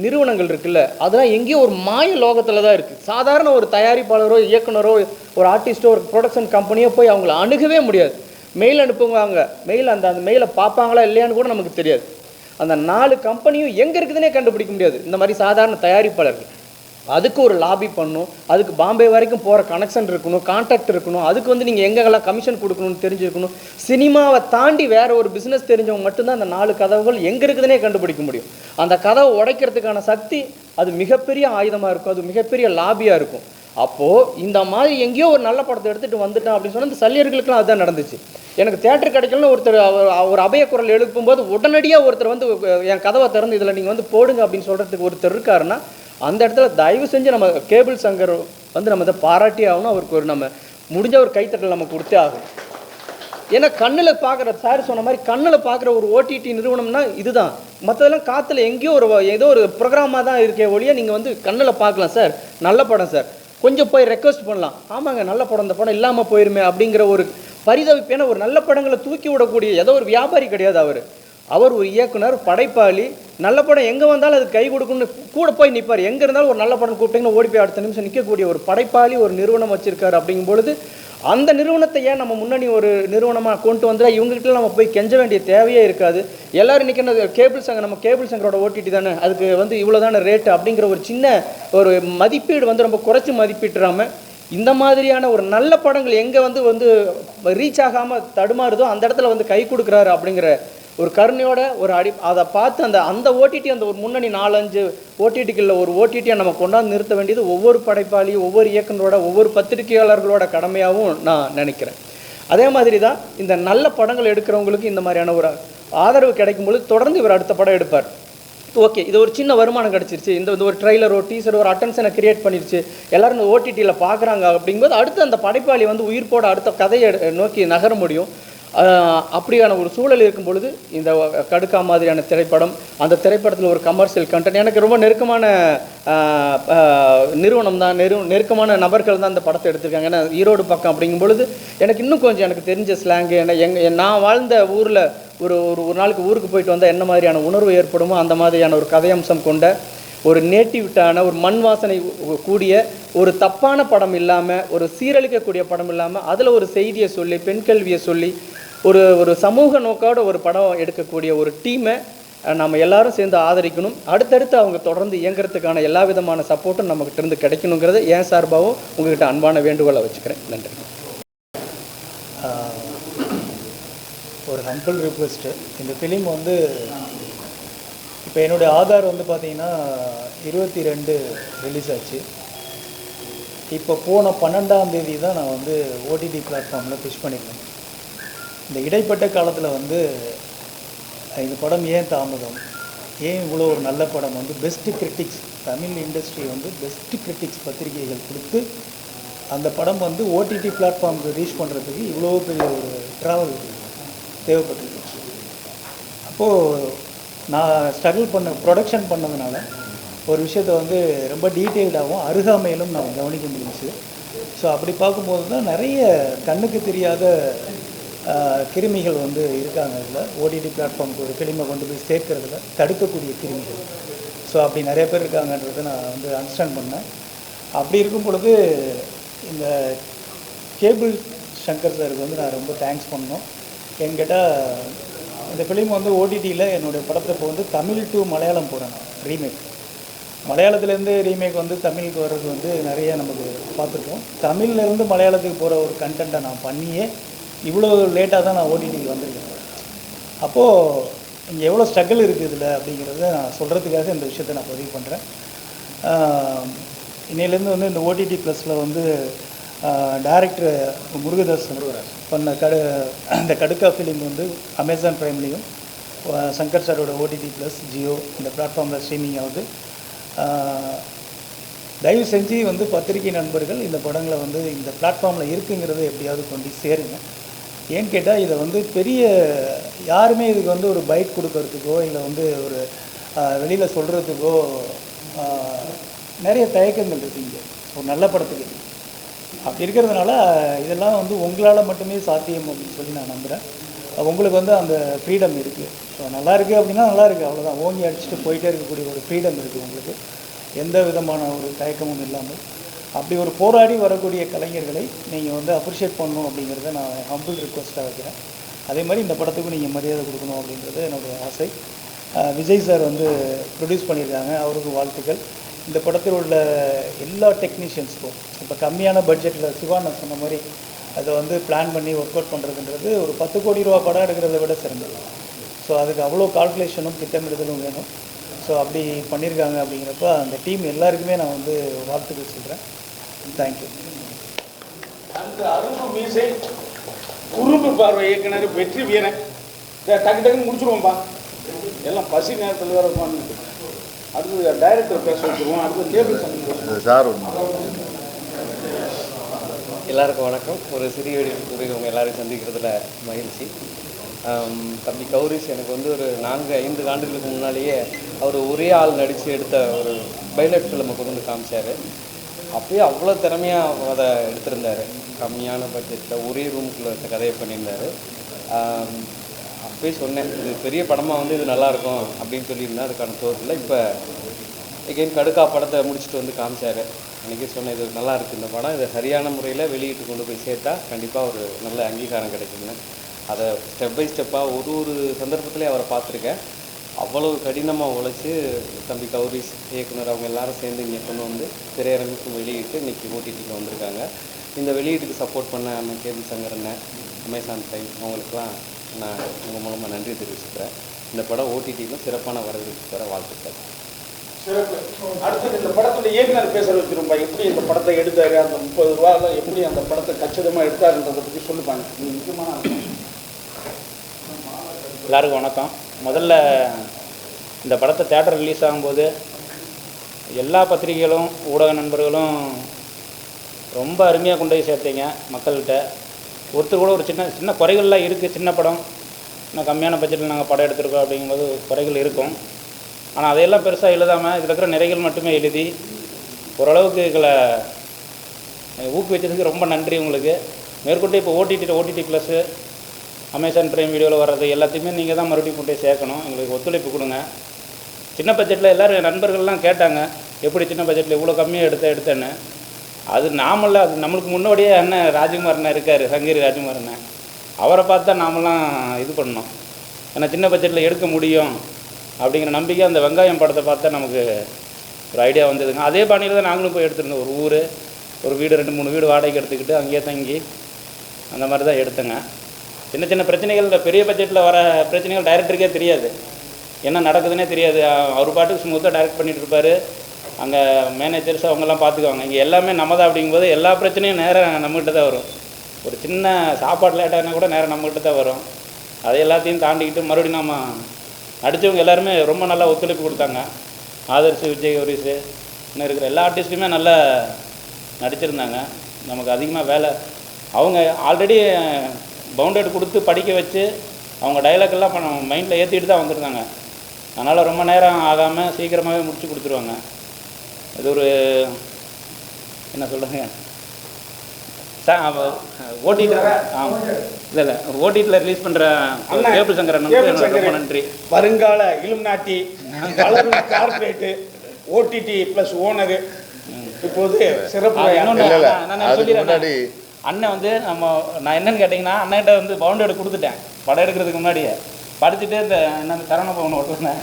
நிறுவனங்கள் இருக்குல்ல, அதெல்லாம் எங்கேயோ ஒரு மாய லோகத்தில் தான் இருக்குது. சாதாரண ஒரு தயாரிப்பாளரோ இயக்குனரோ ஒரு ஆர்டிஸ்ட்டோ ஒரு ப்ரொடக்ஷன் கம்பெனியோ போய் அவங்கள அணுகவே முடியாது. மெயில் அனுப்புவாங்க, மெயில் அந்த மெயிலை பார்ப்பாங்களா இல்லையான்னு கூட நமக்கு தெரியாது. அந்த 4 கம்பெனியும் எங்கே இருக்குதுன்னே கண்டுபிடிக்க முடியாது. இந்த மாதிரி சாதாரண தயாரிப்பாளர்கள் அதுக்கு ஒரு லாபி பண்ணணும், அதுக்கு பாம்பே வரைக்கும் போகிற கனெக்ஷன் இருக்கணும், கான்டாக்ட் இருக்கணும், அதுக்கு வந்து நீங்கள் எங்கெல்லாம் கமிஷன் கொடுக்கணும்னு தெரிஞ்சிருக்கணும். சினிமாவை தாண்டி வேறு ஒரு பிஸ்னஸ் தெரிஞ்சவங்க மட்டும்தான் அந்த 4 கதவுகள் எங்கே இருக்குதுன்னே கண்டுபிடிக்க முடியும். அந்த கதவை உடைக்கிறதுக்கான சக்தி அது மிகப்பெரிய ஆயுதமாக இருக்கும், அது மிகப்பெரிய லாபியாக இருக்கும். அப்போது இந்த மாதிரி எங்கேயோ ஒரு நல்ல படத்தை எடுத்துகிட்டு வந்துட்டேன் அப்படின்னு சொன்னால் இந்த சல்லியர்களுக்கெல்லாம் அதுதான் நடந்துச்சு. எனக்கு தேட்டர் கிடைக்கலன்னு ஒருத்தர் ஒரு அபய குரல் எழுப்பும்போது உடனடியாக ஒருத்தர் வந்து என் கதவை திறந்து இதில் நீங்கள் வந்து போடுங்க அப்படின்னு சொல்கிறதுக்கு ஒருத்தர் இருக்காருன்னா அந்த இடத்துல தயவு செஞ்சு நம்ம கேபிள் சங்கர் வந்து நம்ம இதை பாராட்டி ஆகணும். அவருக்கு ஒரு நம்ம முடிஞ்ச ஒரு கைத்தட்டல் நம்ம கொடுத்தே ஆகும். ஏன்னா கண்ணில் பார்க்குற சார் சொன்ன மாதிரி கண்ணில் பார்க்குற ஒரு ஓடிடி நிறுவனம்னா இதுதான். மற்றதெல்லாம் காற்றுல எங்கேயோ ஏதோ ஒரு ப்ரோக்ராமாக தான் இருக்கே ஒழிய நீங்கள் வந்து கண்ணில் பார்க்கலாம். சார் நல்ல படம் சார், கொஞ்சம் போய் ரெக்வஸ்ட் பண்ணலாம், ஆமாங்க நல்ல படம், இந்த படம் இல்லாமல் போயிருமே அப்படிங்கிற ஒரு பரிதவிப்பேன ஒரு நல்ல படங்களை தூக்கி விடக்கூடிய ஏதோ ஒரு வியாபாரி கிடையாது அவர் ஒரு இயக்குனர், படைப்பாளி. நல்ல படம் எங்கே வந்தாலும் அது கை கொடுக்கணும்னு கூட போய் நிற்பார். எங்கே இருந்தாலும் ஒரு நல்ல படம் கூப்பிட்டீங்கன்னா ஓடி போய் அடுத்த நிமிஷம் நிற்கக்கூடிய ஒரு படைப்பாளி ஒரு நிறுவனம் வச்சுருக்காரு. அப்படிங்கும்பொழுது அந்த நிறுவனத்தை ஏன் நம்ம முன்னணி ஒரு நிறுவனமாக கொண்டு வந்தால் இவங்ககிட்ட நம்ம போய் கெஞ்ச வேண்டிய தேவையே இருக்காது. எல்லோரும் இன்றைக்கி கேபிள் சங்கம், நம்ம கேபிள் சங்கரோட ஓடிடி தானே, அதுக்கு வந்து இவ்வளோ தானே ரேட்டு அப்படிங்கிற ஒரு சின்ன ஒரு மதிப்பீடு வந்து ரொம்ப குறைச்சி மதிப்பிட்டுறாமல் இந்த மாதிரியான ஒரு நல்ல படங்கள் எங்கே வந்து ரீச் ஆகாமல் தடுமாறுதோ அந்த இடத்துல வந்து கை கொடுக்குறாரு அப்படிங்கிற ஒரு கருணையோட ஒரு அதை பார்த்து அந்த ஓடிடி அந்த ஒரு முன்னணி 4-5 ஓடிடிகளில் ஒரு ஓடிடியை நம்ம கொண்டாந்து நிறுத்த வேண்டியது ஒவ்வொரு படைப்பாளி, ஒவ்வொரு இயக்குனரோட, ஒவ்வொரு பத்திரிகையாளர்களோட கடமையாகவும் நான் நினைக்கிறேன். அதே மாதிரி தான் இந்த நல்ல படங்கள் எடுக்கிறவங்களுக்கு இந்த மாதிரியான ஒரு ஆதரவு கிடைக்கும்போது தொடர்ந்து இவர் அடுத்த படம் எடுப்பார். ஓகே, இது ஒரு சின்ன வருமானம் கிடச்சிருச்சு, இந்த ஒரு ட்ரெய்லரோ டீசரோ ஒரு அட்டென்ஷனை கிரியேட் பண்ணிருச்சு, எல்லோரும் இந்த ஓடிடியில் பார்க்குறாங்க அப்படிங்கும்போது அடுத்து அந்த படைப்பாளி வந்து உயிர்ப்போட அடுத்த கதையை நோக்கி நகர முடியும். அப்படியான ஒரு சூழல் இருக்கும் பொழுது இந்த கடுக்கா மாதிரியான திரைப்படம், அந்த திரைப்படத்தில் ஒரு கமர்ஷியல் கண்டென்ட், எனக்கு ரொம்ப நெருக்கமான நிறுவனம் தான், நெருக்கமான நபர்கள் தான் இந்த படத்தை எடுத்திருக்காங்க. ஏன்னா ஈரோடு பக்கம் அப்படிங்கும் பொழுது எனக்கு இன்னும் கொஞ்சம் எனக்கு தெரிஞ்ச ஸ்லாங்கு, ஏன்னா நான் வாழ்ந்த ஊரில் ஒரு நாளுக்கு ஊருக்கு போயிட்டு வந்தால் என்ன மாதிரியான உணர்வு ஏற்படுமோ அந்த மாதிரியான ஒரு கதையம்சம் கொண்ட ஒரு நேட்டிவிட்டான ஒரு மண் வாசனை கூடிய ஒரு தப்பான படம் இல்லாமல், ஒரு சீரழிக்கக்கூடிய படம் இல்லாமல், அதில் ஒரு செய்தியை சொல்லி பெண் கல்வியை சொல்லி ஒரு சமூக நோக்கோட ஒரு படம் எடுக்கக்கூடிய ஒரு டீமை நம்ம எல்லாரும் சேர்ந்து ஆதரிக்கணும். அடுத்தடுத்து அவங்க தொடர்ந்து இயங்குறதுக்கான எல்லா விதமான சப்போர்ட்டும் நம்மகிட்ட இருந்து கிடைக்கணுங்கிறத என் சார்பாகவும் உங்ககிட்ட அன்பான வேண்டுகோளை வச்சுக்கிறேன். நன்றி. ஒரு ஹம்பிள் ரிக்வெஸ்ட்டு, இந்த ஃபிலிம் வந்து இப்போ என்னுடைய ஆதார் வந்து பார்த்திங்கன்னா 22 ரிலீஸ் ஆச்சு. இப்போ போன 12ஆம் தேதி தான் நான் வந்து ஓடிடி பிளாட்ஃபார்மில் ஃபிஷ் பண்ணியிருக்கேன். இந்த இடைப்பட்ட காலத்தில் வந்து இந்த படம் ஏன் தாமதம், ஏன் இவ்வளோ ஒரு நல்ல படம் வந்து பெஸ்ட்டு கிரிட்டிக்ஸ், தமிழ் இண்டஸ்ட்ரி வந்து பெஸ்ட்டு கிரிட்டிக்ஸ் பத்திரிகைகள் கொடுத்து அந்த படம் வந்து ஓடிடி பிளாட்ஃபார்முக்கு ரீச் பண்ணுறதுக்கு இவ்வளோ பெரிய ஒரு ட்ராவல் தேவைப்பட்டிருக்கு. அப்போது நான் ஸ்ட்ரகிள் ப்ரொடக்ஷன் பண்ணதுனால ஒரு விஷயத்தை வந்து ரொம்ப டீட்டெயில்டாகவும் அருகாமையிலும் நான் கவனிக்க முடிஞ்சிச்சு. ஸோ அப்படி பார்க்கும்போது தான் நிறைய கண்ணுக்கு தெரியாத கிருமிகள் வந்து இருக்காங்க. இதில் ஓடிடி பிளாட்ஃபார்முக்கு ஒரு ஃபிலிமை கொண்டு போய் சேர்க்கறதுல தடுக்கக்கூடிய கிருமிகள். ஸோ அப்படி நிறைய பேர் இருக்காங்கன்றதை நான் வந்து அண்டர்ஸ்டாண்ட் பண்ணேன். அப்படி இருக்கும் பொழுது இந்த கேபிள் சங்கர் சாருக்கு வந்து நான் ரொம்ப தேங்க்ஸ் பண்ணோம். என்கிட்ட இந்த ஃபிலிம் வந்து ஓடிடியில் என்னுடைய படத்தை இப்போ வந்து தமிழ் டு மலையாளம் போகிறேன், நான் ரீமேக். மலையாளத்துலேருந்து ரீமேக் வந்து தமிழுக்கு வர்றது வந்து நிறைய நமக்கு பார்த்துருக்கோம். தமிழ்லேருந்து மலையாளத்துக்கு போகிற ஒரு கண்டென்ட்டை நான் பண்ணியே இவ்வளோ லேட்டாக தான் நான் ஓடிடிக்கு வந்திருக்கேன். அப்போது இங்கே எவ்வளோ ஸ்ட்ரகிள் இருக்குது இதில் அப்படிங்கிறத நான் சொல்கிறதுக்காக இந்த விஷயத்தை நான் பதிவு பண்ணுறேன். இன்னையிலேருந்து வந்து இந்த ஓடிடி ப்ளஸில் வந்து டைரக்டர் முருகதாஸ் பண்ண இந்த கடுக்கா ஃபிலிம் வந்து அமேசான் ப்ரைம்லேயும் சங்கர் சாரோட ஓடிடி ப்ளஸ் ஜியோ இந்த பிளாட்ஃபார்மில் ஸ்ட்ரீமிங் ஆகுது. தயவு செஞ்சு வந்து பத்திரிகை நண்பர்கள் இந்த படங்களை வந்து இந்த பிளாட்ஃபார்மில் இருக்குங்கிறத எப்படியாவது கொண்டு சேருங்க. ஏன்னு கேட்டால் இதை வந்து பெரிய யாருமே இதுக்கு வந்து ஒரு பைட் கொடுக்கறதுக்கோ இல்லை வந்து ஒரு வெளியில் சொல்கிறதுக்கோ நிறைய தயக்கங்கள் இருக்குது இங்கே ஒரு நல்ல படத்துக்கு. அப்படி இருக்கிறதுனால இதெல்லாம் வந்து உங்களால் மட்டுமே சாத்தியம் அப்படின்னு சொல்லி நான் நம்புகிறேன். உங்களுக்கு வந்து அந்த ஃப்ரீடம் இருக்குது. ஸோ நல்லா இருக்குது அப்படின்னா நல்லா இருக்குது, அவ்வளோதான். ஓங்கி அடிச்சுட்டு போயிட்டே இருக்கக்கூடிய ஒரு ஃப்ரீடம் இருக்குது உங்களுக்கு, எந்த விதமான ஒரு தயக்கமும் இல்லாமல். அப்படி ஒரு போராடி வரக்கூடிய கலைஞர்களை நீங்கள் வந்து அப்ரிஷியேட் பண்ணணும் அப்படிங்கிறத நான் ஹம்பிள் ரிக்வஸ்ட்டாக வைக்கிறேன். அதே மாதிரி இந்த படத்துக்கும் நீங்கள் மரியாதை கொடுக்கணும் அப்படின்றது என்னுடைய ஆசை. விஜய் சார் வந்து ப்ரொடியூஸ் பண்ணியிருக்காங்க, அவருக்கு வாழ்த்துக்கள். இந்த படத்தில் உள்ள எல்லா டெக்னீஷியன்ஸுக்கும் இப்போ கம்மியான பட்ஜெட்டில் சிவானந்த் சொன்ன மாதிரி அதை வந்து பிளான் பண்ணி ஒர்க் அவுட் பண்ணுறதுன்றது ஒரு 10 கோடி ரூபா படம் எடுக்கிறத விட சிறந்தது. ஸோ அதுக்கு அவ்வளோ கால்குலேஷனும் திட்டமிடுதலும் வேணும். ஸோ அப்படி பண்ணியிருக்காங்க. அப்படிங்கிறப்ப அந்த டீம் எல்லாருக்குமே நான் வந்து வாழ்த்துக்கள் சொல்கிறேன். தேங்க்யூ. அந்த அருண் மீசை குறும்பு பார்வை இயக்குனர் வெற்றி வீரன். டக்கு டக்குன்னு முடிச்சுடுவோம்ப்பா, எல்லாம் பசி நேரத்தில் வேறு உட்காந்து. அடுத்தது டைரக்டர் பேச வச்சுருவோம். அடுத்தது கேபிள் சங்கம் சார். எல்லாருக்கும் வணக்கம். ஒரு சிறிய உங்க எல்லாரையும் சந்திக்கிறதுல மகிழ்ச்சி. தம்பி கௌரிஷ் எனக்கு வந்து ஒரு 4-5 ஆண்டுகளுக்கு முன்னாலேயே அவர் ஒரே ஆள் நடித்து எடுத்த ஒரு பைலட் ஃபிலிமை கொண்டு வந்து காமிச்சார். அப்போயே அவ்வளோ திறமையாக அதை எடுத்திருந்தார். கம்மியான பட்ஜெட்டில் ஒரே ரூமுக்குள்ளே இருக்க கதையை பண்ணியிருந்தார். அப்போயே சொன்னேன், இது பெரிய படமாக வந்து இது நல்லாயிருக்கும் அப்படின்னு சொல்லியிருந்தேன். அதுக்கான தோற்றில் இப்போ எகைன் கடுக்கா படத்தை முடிச்சுட்டு வந்து காமிச்சார். அன்றைக்கே சொன்னேன், இது நல்லா இருக்குது இந்த படம், இதை சரியான முறையில் வெளியிட்டு கொண்டு போய் சேர்த்தா கண்டிப்பாக ஒரு நல்ல அங்கீகாரம் கிடைக்குங்க. அதை ஸ்டெப் பை ஸ்டெப்பாக ஒரு சந்தர்ப்பத்திலே அவரை பார்த்துருக்கேன். அவ்வளவு கடினமாக உழைச்சி தம்பி கௌரிஷ் இயக்குனர் அவங்க எல்லாரும் சேர்ந்து இங்கே கொண்டு வந்து திரையரங்குக்கு வெளியிட்டு இன்றைக்கி ஓடிடிக்கு வந்திருக்காங்க. இந்த வெளியீட்டுக்கு சப்போர்ட் பண்ண அண்ணன் கேபிள் சங்கர் அண்ணன், அமேசான் டைம் அவங்களுக்குலாம் நான் உங்கள் மூலமாக நன்றி தெரிவிச்சுக்கிறேன். இந்த படம் ஓடிடியிலும் சிறப்பான வரவேற்பு தர வாழ்த்துக்கள். சிறப்பு. அடுத்தது இந்த படத்துடைய இயக்குனர் பேச வச்சிருப்பா, எப்படி இந்த படத்தை எடுத்தாரு, அந்த 30 ரூபாயில் எப்படி அந்த படத்தை கச்சிதமாக எடுத்தாருன்றதை பற்றி சொல்லுப்பாங்க. இது முக்கியமான எல்லாருக்கும் வணக்கம். முதல்ல இந்த படத்தை தேட்டர் ரிலீஸ் ஆகும்போது எல்லா பத்திரிகைகளும் ஊடக நண்பர்களும் ரொம்ப அருமையாக கொண்டு போய் சேர்த்தீங்க மக்கள்கிட்ட. ஒருத்தர் கூட ஒரு சின்ன குறைகள்லாம் இருக்குது. சின்ன படம், இன்னும் கம்மியான பட்ஜெட்டில் நாங்கள் படம் எடுத்திருக்கோம் அப்படிங்கும்போது குறைகள் இருக்கும். ஆனால் அதையெல்லாம் பெருசாக எழுதாமல் இதில் இருக்கிற நிறைகள் மட்டுமே எழுதி ஓரளவுக்கு எங்களை ஊக்குவிச்சதுக்கு ரொம்ப நன்றி உங்களுக்கு. மேற்கொண்டு இப்போ ஓடிடி ப்ளஸ்ஸு அமேசான் பிரைம் வீடியோவில் வர்றது எல்லாத்தையுமே நீங்கள் தான் மறுபடியும் கொண்டு போய் சேர்க்கணும். எங்களுக்கு ஒத்துழைப்பு கொடுங்க. சின்ன பட்ஜெட்டில் எல்லோரும் நண்பர்கள்லாம் கேட்டாங்க, எப்படி சின்ன பட்ஜெட்டில் இவ்வளோ கம்மியாக எடுத்தேன்னு. அது நாமல்ல, அது நம்மளுக்கு முன்னோடியே அண்ணன் ராஜ்குமார் அண்ணன் இருக்கார், சங்ககிரி ராஜ்குமார் அண்ணன். அவரை பார்த்தா நாமெல்லாம் இது பண்ணோம். ஏன்னா சின்ன பட்ஜெட்டில் எடுக்க முடியும் அப்படிங்கிற நம்பிக்கை அந்த வெங்காயம் படத்தை பார்த்தா நமக்கு ஒரு ஐடியா வந்ததுங்க. அதே பாணியில் தான் நாங்களும் போய் எடுத்துருந்தோம். ஒரு வீடு 2-3 வீடு வாடகைக்கு எடுத்துக்கிட்டு அங்கேயே தங்கி அந்த மாதிரி தான் எடுத்தேங்க. சின்ன பிரச்சனைகள், பெரிய பட்ஜெட்டில் வர பிரச்சனைகள் டைரக்டருக்கே தெரியாது, என்ன நடக்குதுன்னே தெரியாது. அவர் பாட்டுக்கு ஸ்மூத்தாக டைரக்ட் பண்ணிகிட்டு இருப்பார். அங்கே மேனேஜர்ஸ் அவங்கெல்லாம் பார்த்துக்குவாங்க. இங்கே எல்லாமே நம்ம தான். அப்படிங்கும்போது எல்லா பிரச்சனையும் நேராக நம்மகிட்ட தான் வரும். ஒரு சின்ன சாப்பாடு லேட்டானா கூட நேராக நம்மகிட்ட தான் வரும். அதை எல்லாத்தையும் தாண்டிக்கிட்டு மறுபடியும் நம்ம நடித்தவங்க எல்லாருமே ரொம்ப நல்லா ஒத்துழைப்பு கொடுத்தாங்க. ஆதர்ஷ், விஜய், கௌரிஷ், இன்னும் இருக்கிற எல்லா ஆர்டிஸ்ட்டுமே நல்லா நடிச்சிருந்தாங்க. நமக்கு அதிகமாக வேலை, அவங்க ஆல்ரெடி பவுண்டட் கொடுத்து படிக்க வச்சு அவங்க டைலாக்லாம் மைண்டில் ஏற்றிட்டு தான் வந்திருந்தாங்க. அதனால் ரொம்ப நேரம் ஆகாமல் சீக்கிரமாகவே முடிச்சு கொடுத்துருவாங்க. இது ஒரு என்ன சொல்கிறேங்க, ஓடிடியில் இல்லை ஓடிடியில் ரிலீஸ் பண்ணுற கேபிள் சங்கர் அண்ணனுக்கு ரொம்ப நன்றி. வருங்கால இலுமினாட்டி வளரும் கார்பரேட்டு ஓடிடி ப்ளஸ் ஓனரு இப்போது சிறப்பு சொல்லிடுறேன். அண்ணன் வந்து நான் என்னன்னு கேட்டிங்கன்னா, அண்ணன்கிட்ட வந்து பவுண்டட் கொடுத்துட்டேன் படம் எடுக்கிறதுக்கு முன்னாடியே. படிச்சுட்டு இந்த என்ன சரவண பவன் ஓட்டுனேன்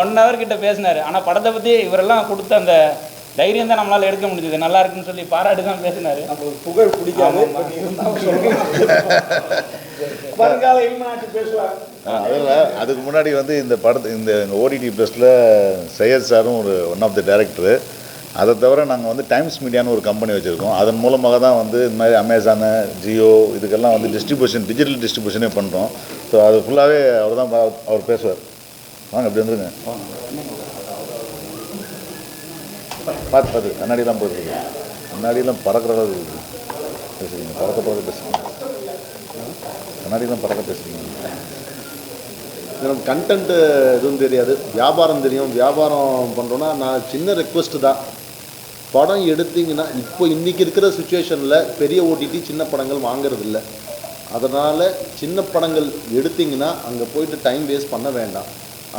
1 hour கிட்ட பேசினார். ஆனால் படத்தை பற்றி இவரெல்லாம் கொடுத்த அந்த தைரியம் தான் நம்மளால் எடுக்க முடிஞ்சது. நல்லா இருக்குன்னு சொல்லி பாராட்டு தான் பேசினார். நம்மளுக்கு புகழ் பிடிக்காம வருங்கால இலுமினாட்டி பேசுவார். அதில் அதுக்கு முன்னாடி வந்து இந்த படத்து இந்த ஓடிடி ப்ளஸில் சையத் சாரும் ஒரு ஒன் ஆஃப் த டைரக்டரு. அதை தவிர நாங்கள் வந்து டைம்ஸ் மீடியான்னு ஒரு கம்பெனி வச்சுருக்கோம். அதன் மூலமாக தான் வந்து இந்த மாதிரி அமேசானு, ஜியோ இதுக்கெல்லாம் வந்து டிஸ்ட்ரிபியூஷன், டிஜிட்டல் டிஸ்ட்ரிபியூஷனே பண்ணுறோம். ஸோ அது ஃபுல்லாகவே அவர் பேசுவார். வாங்க அப்படி வந்துருங்க. பார்த்து கண்ணாடியெல்லாம் போயிருக்கு. கண்ணாடியெல்லாம் பறக்கிற அளவுக்கு பேசுகிறீங்க, பறக்க பேசுகிறீங்க. முன்னாடிலாம் பறக்க பேசுகிறீங்க. எனக்கு கண்டென்ட்டு எதுவும் தெரியாது, வியாபாரம் தெரியும். வியாபாரம் பண்ணுறோன்னா நான் சின்ன ரெக்வஸ்ட்டு தான், படம் எடுத்தீங்கன்னா இப்போ இன்றைக்கி இருக்கிற சுச்சுவேஷனில் பெரிய ஓடிடி சின்ன படங்கள் வாங்கிறது இல்லை. அதனால் சின்ன படங்கள் எடுத்திங்கன்னா அங்கே போயிட்டு டைம் வேஸ்ட் பண்ண வேண்டாம்.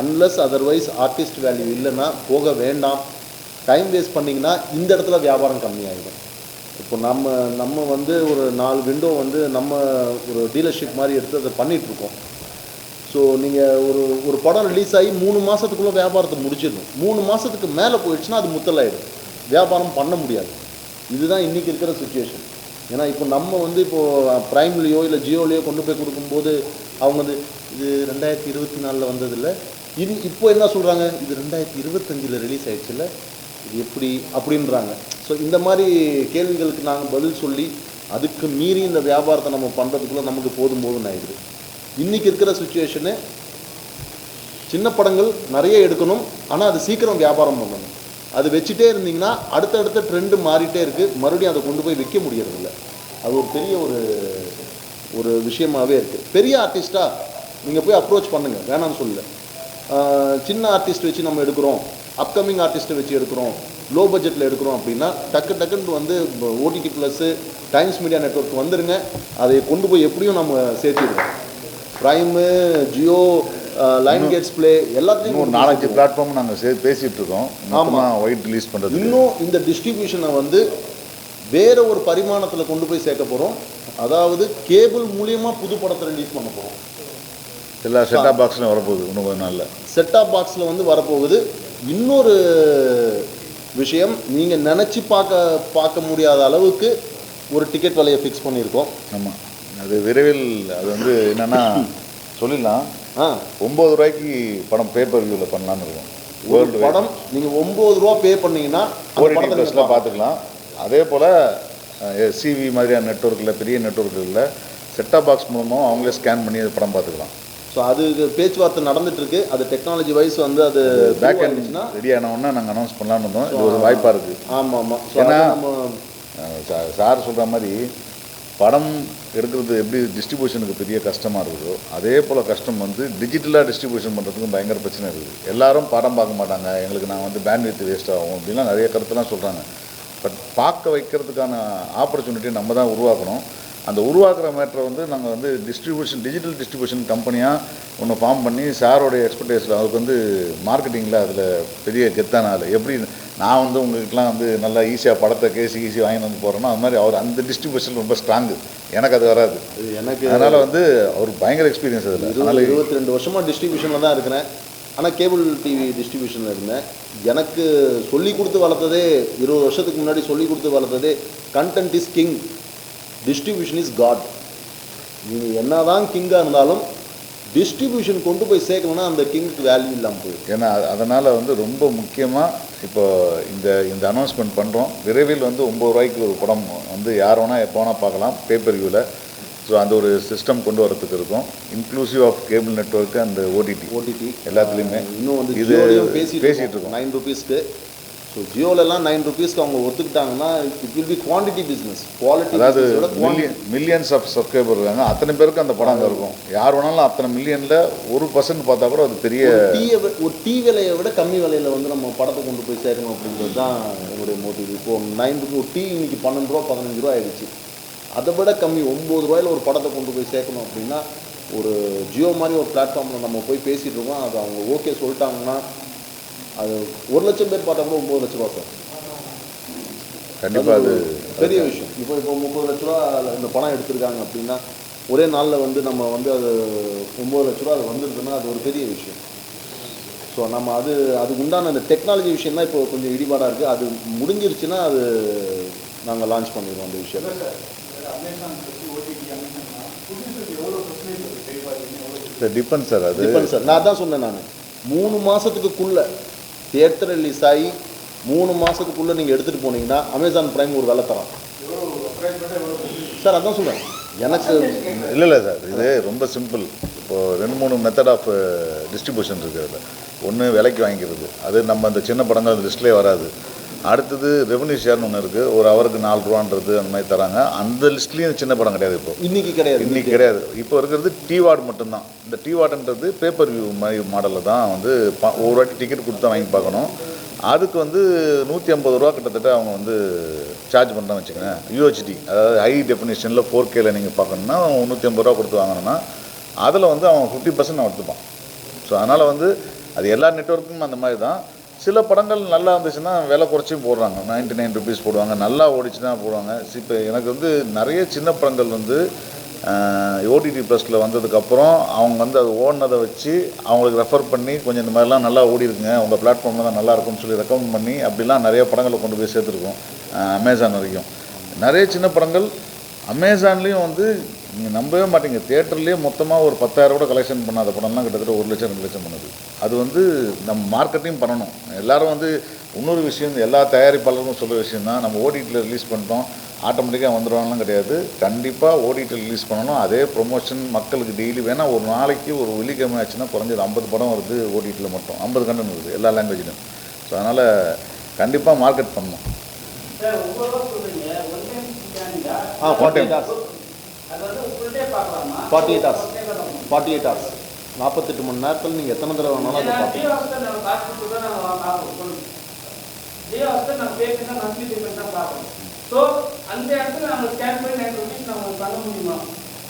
அன்லஸ் அதர்வைஸ் ஆர்டிஸ்ட் வேல்யூ இல்லைன்னா போக வேண்டாம். டைம் வேஸ்ட் பண்ணிங்கன்னா இந்த இடத்துல வியாபாரம் கம்மியாகிடும். இப்போ நம்ம வந்து ஒரு 4 விண்டோ வந்து நம்ம ஒரு டீலர்ஷிப் மாதிரி எடுத்து அதை பண்ணிகிட்ருக்கோம். ஸோ நீங்கள் ஒரு படம் ரிலீஸ் ஆகி 3 மாதத்துக்குள்ளே வியாபாரத்தை முடிச்சிடணும். 3 மாதத்துக்கு மேலே போயிடுச்சுன்னா அது முத்தலாயிடும், வியாபாரம் பண்ண முடியாது. இதுதான் இன்றைக்கி இருக்கிற சுச்சுவேஷன். ஏன்னா இப்போ நம்ம வந்து இப்போது ப்ரைம்லேயோ இல்லை ஜியோலேயோ கொண்டு போய் கொடுக்கும்போது அவங்க வந்து இது 2024 வந்ததில்லை, இப்போ என்ன சொல்கிறாங்க, இது 2025 ரிலீஸ் ஆகிடுச்சுல்ல, இது எப்படி அப்படின்றாங்க. ஸோ இந்த மாதிரி கேள்விகளுக்கு நாங்கள் பதில் சொல்லி அதுக்கு மீறி இந்த வியாபாரத்தை நம்ம பண்ணுறதுக்குள்ளே நமக்கு போதும்னு ஆயிடுது. இன்றைக்கி இருக்கிற சுச்சுவேஷனு சின்ன படங்கள் நிறைய எடுக்கணும், ஆனால் அது சீக்கிரம் வியாபாரம் பண்ணணும். அது வச்சுட்டே இருந்தீங்கன்னா அடுத்தடுத்த ட்ரெண்டு மாறிட்டே இருக்குது, மறுபடியும் அதை கொண்டு போய் விற்க முடியறதில்ல. அது ஒரு பெரிய ஒரு விஷயமாகவே இருக்குது. பெரிய ஆர்டிஸ்ட்டாக நீங்கள் போய் அப்ரோச் பண்ணுங்கள், வேணாம்னு சொல்லலை. சின்ன ஆர்டிஸ்ட் வச்சு நம்ம எடுக்கிறோம், அப்கமிங் ஆர்டிஸ்ட்டை வச்சு எடுக்கிறோம், லோ பட்ஜெட்டில் எடுக்கிறோம் அப்படின்னா டக்குன்னு வந்து OTT plus Times Media Network வந்துடுங்க. அதை கொண்டு போய் எப்படியும் நம்ம சேர்த்திடுவோம். Prime, Jio, Lionsgate play எல்லாத்தையும் ஒரு 4-5 பிளாட்ஃபார்ம் நாங்கள் பேசிகிட்டு இருக்கோம். ஆமாம், ஒயிட் ரிலீஸ் பண்ணுறது. இன்னும் இந்த டிஸ்ட்ரிபியூஷனை வந்து வேறு ஒரு பரிமாணத்தில் கொண்டு போய் சேர்க்க போகிறோம். அதாவது கேபிள் மூலியமாக புது படத்தை ரிலீஸ் பண்ண போகிறோம். எல்லா செட்டாப் பாக்ஸ்லையும் வரப்போகுது. இன்னும் கொஞ்ச நாளில் செட்டாப் பாக்ஸில் வந்து வரப்போகுது. இன்னொரு விஷயம், நீங்கள் நினச்சி பார்க்க முடியாத அளவுக்கு ஒரு டிக்கெட் விலையை ஃபிக்ஸ் பண்ணியிருக்கோம். ஆமாம், அது விரைவில் அது வந்து என்னென்னா சொல்லிடலாம். 9 ரூபாய்க்கு படம் பேப்பர் வியூவில் பண்ணலான்னு இருக்கோம். வேர்ல்டு படம் நீங்கள் 9 ரூபா பே பண்ணிங்கன்னா ஓடிடி ப்ளஸில் பார்த்துக்கலாம். அதே போல் சிவி மாதிரியான நெட்வொர்க்கில், பெரிய நெட்வொர்க்கில் செட்டாப் பாக்ஸ் மூலமாக அவங்களே ஸ்கேன் பண்ணி அது படம் பார்த்துக்கலாம். ஸோ அது பேச்சுவார்த்தை நடந்துட்டுருக்கு. அது டெக்னாலஜி வைஸ் வந்து அது பேக் அண்ட்னா ரெடி ஆனவுடனே நாங்கள் அனௌன்ஸ் பண்ணலான்னு இருந்தோம். இது ஒரு வாய்ப்பாக இருக்குது. ஆமாம், ஏன்னா சார் சொல்கிற மாதிரி படம் எடுக்கிறது எப்படி டிஸ்ட்ரிபியூஷனுக்கு பெரிய கஷ்டமாக இருக்குதோ, அதே போல் கஷ்டம் வந்து டிஜிட்டலாக டிஸ்ட்ரிபியூஷன் பண்ணுறதுக்கும் பயங்கர பிரச்சனை இருக்குது. எல்லோரும் படம் பார்க்க மாட்டாங்க, எங்களுக்கு நான் வந்து பேண்ட்வித் வேஸ்ட் ஆகும் அப்படின்லாம் நிறைய கருத்துலாம் சொல்கிறாங்க. பட் பார்க்க வைக்கிறதுக்கான ஆப்பர்ச்சுனிட்டியை நம்ம தான் உருவாக்கணும். அந்த உருவாக்குற மேட்டரை வந்து நாங்கள் வந்து டிஜிட்டல் டிஸ்ட்ரிபியூஷன் கம்பெனியாக ஒன்று ஃபார்ம் பண்ணி சாரோடைய எக்ஸ்பர்டைஸில் அவருக்கு வந்து மார்க்கெட்டிங்கில் அதில் பெரிய கெத்தான ஆள். எப்படி நான் வந்து உங்கள்கிட்டலாம் வந்து நல்லா ஈஸியாக படத்தை ஈஸி வாங்கி வந்து போகிறேன்னா, அது மாதிரி அவர் அந்த டிஸ்ட்ரிபியூஷன் ரொம்ப ஸ்ட்ராங்கு. எனக்கு அது வராது. அதனால் வந்து அவருக்கு பயங்கர எக்ஸ்பீரியன்ஸ் அதில். அதனால் 22 வருஷமாக டிஸ்ட்ரிபியூஷனில் தான் இருக்கிறேன். ஆனால் கேபிள் டிவி டிஸ்ட்ரிபியூஷனில் இருந்தேன். எனக்கு சொல்லி கொடுத்து வளர்த்ததே 20 வருஷத்துக்கு முன்னாடி சொல்லி கொடுத்து வளர்த்ததே content is king, distribution is god. நீங்கள் என்ன தான் கிங்காக இருந்தாலும் டிஸ்ட்ரிபியூஷன் கொண்டு போய் சேர்க்கணும்னா அந்த கிங்க்கு வேல்யூ இல்லாமல் போயிடும். ஏன்னா அதனால் வந்து ரொம்ப முக்கியமாக இப்போ இந்த அனௌன்ஸ்மெண்ட் பண்ணுறோம். விரைவில் வந்து 9 ரூபாய்க்கு ஒரு படம் வந்து யார் வேணால் எப்போ வேணால் பார்க்கலாம் பேப்பர் வியூவில். ஸோ அந்த ஒரு சிஸ்டம் கொண்டு வரத்துக்கு இருக்கும், inclusive of cable network and OTT எல்லாத்துலேயுமே. இன்னும் வந்து இது பேசிகிட்டு இருக்கோம் 9 ருபீஸ்க்கு. ஸோ ஜியோலெல்லாம் 9 ருபீஸ்க்கு அவங்க ஒத்துக்கிட்டாங்கன்னா it will be quantity business, quality. அதாவது மில்லியன்ஸ் ஆஃப் சப்ஸ்கிரைபர் இருக்காங்க, அத்தனை பேருக்கு அந்த படம் அங்கே இருக்கும். யார் வேணாலும் அத்தனை மில்லியனில் 1% பார்த்தா கூட அது பெரிய ஒரு டீ விலையை விட கம்மி விலையில் வந்து நம்ம படத்தை கொண்டு போய் சேர்க்கணும் அப்படின்றது தான் என்னுடைய மோட்டிவ். இப்போது 9 ருபீஸ் ஒரு டீ இன்னைக்கு 12 ரூபா 15 ரூபா ஆயிடுச்சு. அதை விட கம்மி 9 ரூபாயில் ஒரு படத்தை கொண்டு போய் சேர்க்கணும் அப்படின்னா ஒரு ஜியோ மாதிரி ஒரு பிளாட்ஃபார்மில் நம்ம போய் பேசிகிட்டு இருக்கோம். அது அவங்க ஓகே சொல்லிட்டாங்கன்னா அது 1 லட்சம் பேர் பார்த்தா கூட 9 லட்ச ரூபா சார். கண்டிப்பாக அது பெரிய விஷயம். இப்போ 30 லட்ச ரூபா இந்த படம் எடுத்திருக்காங்க அப்படின்னா ஒரே நாளில் வந்து நம்ம வந்து அது 9 லட்ச ரூபா அது வந்துருக்குன்னா அது ஒரு பெரிய விஷயம். ஸோ நம்ம அதுக்கு உண்டான அந்த டெக்னாலஜி விஷயம் தான் இப்போ கொஞ்சம் இடிபாடாக இருக்குது. அது முடிஞ்சிருச்சுன்னா அது நாங்கள் லான்ச் பண்ணிடுவோம் அந்த விஷயத்தை. டிபெண்ட் சார், அது டிபெண்ட் சார். நான் தான் சொன்னேன், நான் 3 மாதத்துக்குள்ளே தியேட்டர் ரிலீஸ் ஆகி 3 மாதத்துக்குள்ளே நீங்கள் எடுத்துகிட்டு போனீங்கன்னா அமேசான் ப்ரைம் ஒரு வேலை தரோம் சார். அதான் சொல்கிறேன். எனக்கு இல்லை சார், இது ரொம்ப சிம்பிள். இப்போது 2-3 மெத்தட் ஆஃப் டிஸ்ட்ரிபியூஷன் இருக்குது. அதில் ஒன்று விலைக்கு வாங்கிக்கிறது, அது நம்ம அந்த சின்ன படங்கள் அந்த லிஸ்ட்லேயே வராது. அடுத்தது ரெவன்யூ ஷேர்னு ஒன்று இருக்குது, ஒரு ஹவருக்கு 4 ரூபான்றது அந்த மாதிரி தராங்க. அந்த லிஸ்ட்லேயும் சின்ன படம் கிடையாது. இப்போ இன்னைக்கு கிடையாது. இன்றைக்கி கிடையாது. இப்போ இருக்கிறது டிவார்டு மட்டும்தான். இந்த டிவார்டுன்றது பேப்பர் வியூ மாதிரி மாடலில் தான் வந்து ஒரு வாட்டி டிக்கெட் கொடுத்து தான் வாங்கி பார்க்கணும். அதுக்கு வந்து 150 ரூபா கிட்டத்தட்ட அவங்க வந்து சார்ஜ் பண்ணுறான்னு வச்சுக்கோங்க. யூஹெச்டி, அதாவது ஹை டெஃபினிஷனில் 4Kல நீங்கள் பார்க்கணுன்னா 150 ரூபா கொடுத்து வாங்கணும்னா அதில் வந்து அவன் 50% அவன் எடுத்துப்பான். ஸோ அதனால் வந்து அது எல்லா நெட்வொர்க்கும் அந்த மாதிரி தான். சில படங்கள் நல்லா இருந்துச்சுன்னா விலை குறைச்சியும் போடுறாங்க, 99 ருபீஸ் போடுவாங்க. நல்லா ஓடிச்சுன்னா போடுவாங்க. இப்போ எனக்கு வந்து நிறைய சின்ன படங்கள் வந்து ஓடிடி ப்ளஸில் வந்ததுக்கப்புறம் அவங்க வந்து அது ஓடினதை வச்சு அவங்களுக்கு ரெஃபர் பண்ணி கொஞ்சம் இந்த மாதிரிலாம் நல்லா ஓடி இருக்குங்க, உங்கள் பிளாட்ஃபார்மில் தான் நல்லா இருக்கும்னு சொல்லி ரெக்கமெண்ட் பண்ணி அப்படிலாம் நிறைய படங்களை கொண்டு போய் சேர்த்துருக்கோம். அமேசான் வரைக்கும் நிறைய சின்ன படங்கள் அமேசான்லேயும் வந்து நீங்கள் நம்பவே மாட்டீங்க, தியேட்டர்லேயே மொத்தமாக ஒரு 10,000 கூட கலெக்ஷன் பண்ணாத படம்லாம் கிட்டத்தட்ட 1 லட்சம் 2 லட்சம் பண்ணுது. அது வந்து நம்ம மார்க்கெட்டிங் பண்ணணும். எல்லோரும் வந்து இன்னொரு விஷயம், எல்லா தயாரிப்பாளர்களும் சொல்கிற விஷயம் தான், நம்ம ஓடிடியில் ரிலீஸ் பண்ணிட்டோம் ஆட்டோமேட்டிக்காக வந்துடுவாங்கலாம் கிடையாது. கண்டிப்பாக ஓடிடியில் ரிலீஸ் பண்ணணும். அதே ப்ரொமோஷன் மக்களுக்கு டெய்லி வேணால் ஒரு நாளைக்கு ஒரு வெள்ளிக்கிழமை ஆச்சுன்னா குறைஞ்சது 50 படம் வருது ஓடிடியில் மட்டும், 50 கண்டென்ட் வருது எல்லா லாங்குவேஜிலும். ஸோ அதனால் கண்டிப்பாக மார்க்கெட் பண்ணணும். 48 hours 48 மணி நேரத்தில் நீங்கள் எத்தனை தடவை வேணாலும் அதை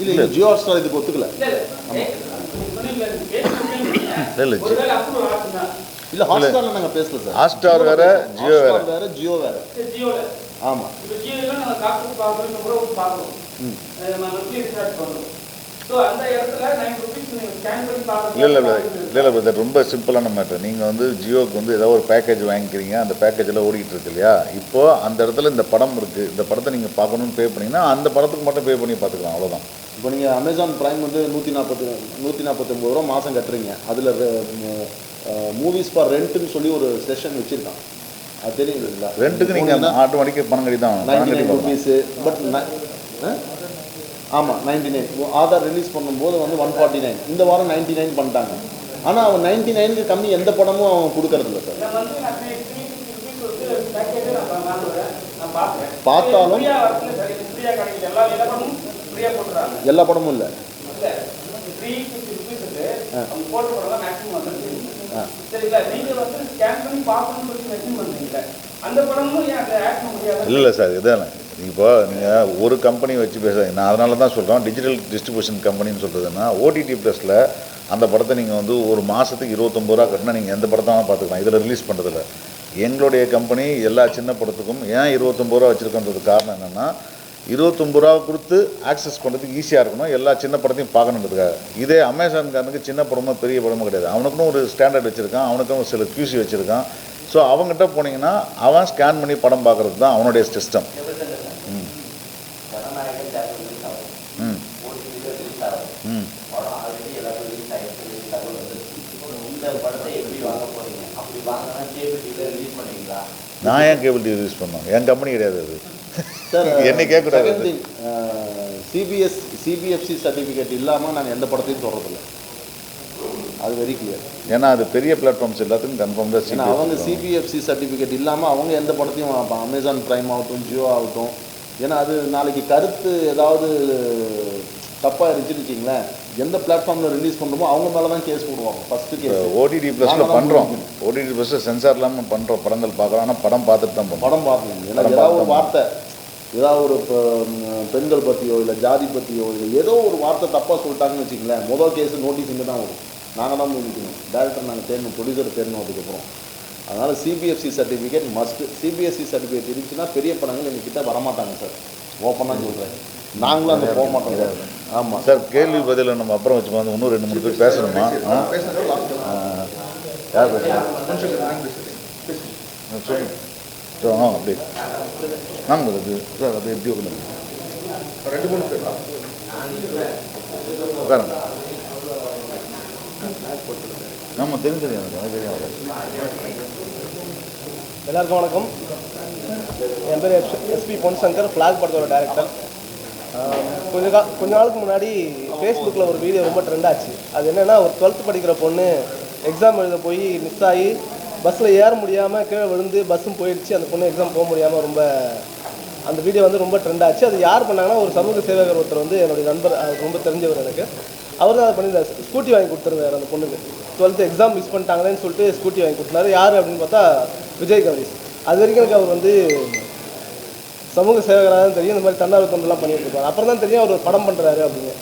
இல்லை. ஜியோ ஹாட்ஸ்டார் இதுக்கு ஒத்துக்கல. இல்லை ஹாட்ஸ்டாரில் நாங்கள் பேசல சார். ஹாட்ஸ்டார் வேறு, ஜியோ வேறு, ஜியோ வேறு. ஆமாம். இல்லை பிரதர், ரொம்ப சிம்பிளான மேட்டர். நீங்கள் வந்து ஜியோவுக்கு வந்து ஏதாவது ஒரு பேக்கேஜ் வாங்கிக்கிறீங்க, அந்த பேக்கேஜில் ஓடிக்கிட்டு இருக்கு இல்லையா, இப்போது அந்த இடத்துல இந்த படம் இருக்குது, இந்த படத்தை நீங்கள் பார்க்கணுன்னு பே பண்ணிங்கன்னா அந்த படத்துக்கு மட்டும் பே பண்ணி பார்த்துக்கலாம், அவ்வளோதான். இப்போ நீங்கள் அமேசான் ப்ரைம் வந்து 149 ரூபா மாதம் கட்டுறீங்க. அதில் மூவிஸ் ஃபார் ரெண்ட்டுன்னு சொல்லி ஒரு செஷன் வச்சுருக்கான், அது தெரியுங்களா? ரெண்ட்டுக்கு நீங்கள் ஆட்டோமேட்டிக்காக பணம் கட்டி தான் 99 ருபீஸு. பட் ஆமாம் 99. ஆதார் ரிலீஸ் பண்ணும்போது வந்து 149. இந்த வாரம் 99 பண்ணிட்டாங்க. ஆனால் அவன் 99க்கு கம்மி எந்த படமும் அவன் கொடுக்கறதில்ல சார். பார்த்தாலும் எல்லா படமும் இல்லை. இல்லை சார், இதுதானே இப்போ நீங்கள் ஒரு கம்பெனி வச்சு பேசுகிறீங்க. நான் அதனால தான் சொல்கிறோம் டிஜிட்டல் டிஸ்ட்ரிபியூஷன் கம்பெனின்னு சொல்கிறதுன்னா, ஓடிடி ப்ளஸில் அந்த படத்தை நீங்கள் வந்து ஒரு மாதத்துக்கு 29 ரூபா கட்டினா நீங்கள் எந்த படத்தை பார்த்துக்கலாம். இதில் ரிலீஸ் பண்ணுறதில்ல. எங்களுடைய கம்பெனி எல்லா சின்ன படத்துக்கும் ஏன் 29 ரூபா வச்சுருக்கோன்றது காரணம் என்னென்னா, 29 ரூபா கொடுத்து ஆக்சஸ் பண்ணுறதுக்கு ஈஸியாக இருக்கணும், எல்லா சின்ன படத்தையும் பார்க்கணுன்றதுக்காக. இதே அமேசான்காரனுக்கு சின்ன படமோ பெரிய படமோ கிடையாது, அவனுக்குன்னு ஒரு ஸ்டாண்டர்ட் வச்சுருக்கான், அவனுக்கும் சில QC வச்சுருக்கான். ஸோ அவங்ககிட்ட போனீங்கன்னா அவன் ஸ்கேன் பண்ணி படம் பார்க்குறது தான் அவனுடைய சிஸ்டம். நான் ஏன் கேபிள் டிவி யூஸ் பண்ணோம்? என் கம்பெனி கிடையாது அது. என்னை கேட்கக்கூடாது. சிபிஎஃப்சி சர்டிஃபிகேட் இல்லாமல் நாங்கள் எந்த படத்தையும் சொல்கிறதில்ல, அது வெரி கிளியர். ஏன்னா அது பெரிய பிளாட்ஃபார்ம்ஸ் எல்லாத்துக்கும் கன்ஃபார்ம் தான். ஏன்னா அவங்க சிபிஎஃப்சி சர்டிஃபிகேட் இல்லாமல் அவங்க எந்த படத்தையும் அமேசான் ப்ரைம் ஆகட்டும், ஜியோ ஆகட்டும், ஏன்னா அது நாளைக்கு கருத்து ஏதாவது தப்பாக இருந்துச்சுன்னு வச்சிங்களேன், எந்த பிளாட்ஃபார்மில் ரிலீஸ் பண்ணுறோமோ அவங்க மேலே தான் கேஸ் போடுவாங்க. ஃபஸ்ட்டு கேஸ் ஓடிடி ப்ளஸில் பண்ணுறோம். ஓடிடி ப்ளஸில் சென்சார் இல்லாமல் பண்ணுறோம், படங்கள் பார்க்குறோம். ஆனால் படம் பார்த்துட்டு தான் பண்ணுறோம். படம் பார்க்கணும். ஏன்னா ஏதாவது ஒரு வார்த்தை, ஏதாவது ஒரு பெண்கள் பற்றியோ இல்லை ஜாதி பற்றியோ இல்லை ஏதோ ஒரு வார்த்தை தப்பாக சொல்லிட்டாங்கன்னு வச்சிங்களேன், முதல் கேஸ் நோட்டீஸ் இங்கே தான் வரும். நாங்கள் தான் முடிக்கணும், டேரக்டர் நாங்கள் தேடணும், ப்ரொடியூசர் தேடணும். அதுக்கப்புறம் அதனால் CBFC certificate must. CBSE certificate இருந்துச்சுன்னா பெரிய படங்கள் எங்ககிட்ட வரமாட்டாங்க சார், ஓப்பனாக சொல்கிறேன். நாங்களும் அங்கே போக மாட்டோம் சார். ஆமாம் சார். கேள்வி பதில் நம்ம அப்புறம் வச்சுக்கோ. இன்னும் 2-3 பேர் பேசணுமா? யார் பேசுகிறேன்? அப்படி நாங்கள் அது சார் அது எப்படி உட்காந்து 2-3 பேர் உட்காருங்க. நம்ம தெரிஞ்சது எனக்கு தெரியாது. எல்லாருக்கும் வணக்கம். என் பேர் எஸ்பி பொன் சங்கர், ஃப்ளாக் படத்தோட டைரக்டர். கொஞ்ச நாளுக்கு முன்னாடி ஃபேஸ்புக்கில் ஒரு வீடியோ ரொம்ப ட்ரெண்ட் ஆச்சு. அது என்னென்னா, ஒரு 12th படிக்கிற பொண்ணு எக்ஸாம் எழுத போய் மிஸ் ஆகி பஸ்ஸில் ஏற முடியாமல் கீழே விழுந்து பஸ்ஸும் போயிடுச்சு, அந்த பொண்ணு எக்ஸாம் போக முடியாமல் ரொம்ப அந்த வீடியோ வந்து ரொம்ப ட்ரெண்ட் ஆச்சு. அது யார் பண்ணாங்கன்னா ஒரு சமூக சேவகர் ஒருத்தர் வந்து என்னுடைய நண்பர், ரொம்ப தெரிஞ்சவர் எனக்கு. அவர் தான் அதை பண்ணியிருந்தார். ஸ்கூட்டி வாங்கி கொடுத்துருந்தார் அந்த பொண்ணுக்கு. 12th எக்ஸாம் மிஸ் பண்ணிட்டாங்களேன்னு சொல்லிட்டு ஸ்கூட்டி வாங்கி கொடுத்துருந்தாரு. யார் அப்படின்னு பார்த்தா விஜய் கவரிஸ். அது வரைக்கும் எனக்கு அவர் வந்து சமூக சேவகராக தான் தெரியும். இந்த மாதிரி தன்னார்வ தொண்டெல்லாம் பண்ணிட்டு இருப்பார். அப்புறம் தான் தெரியும் அவர் படம் பண்ணுறாரு அப்படின்னு.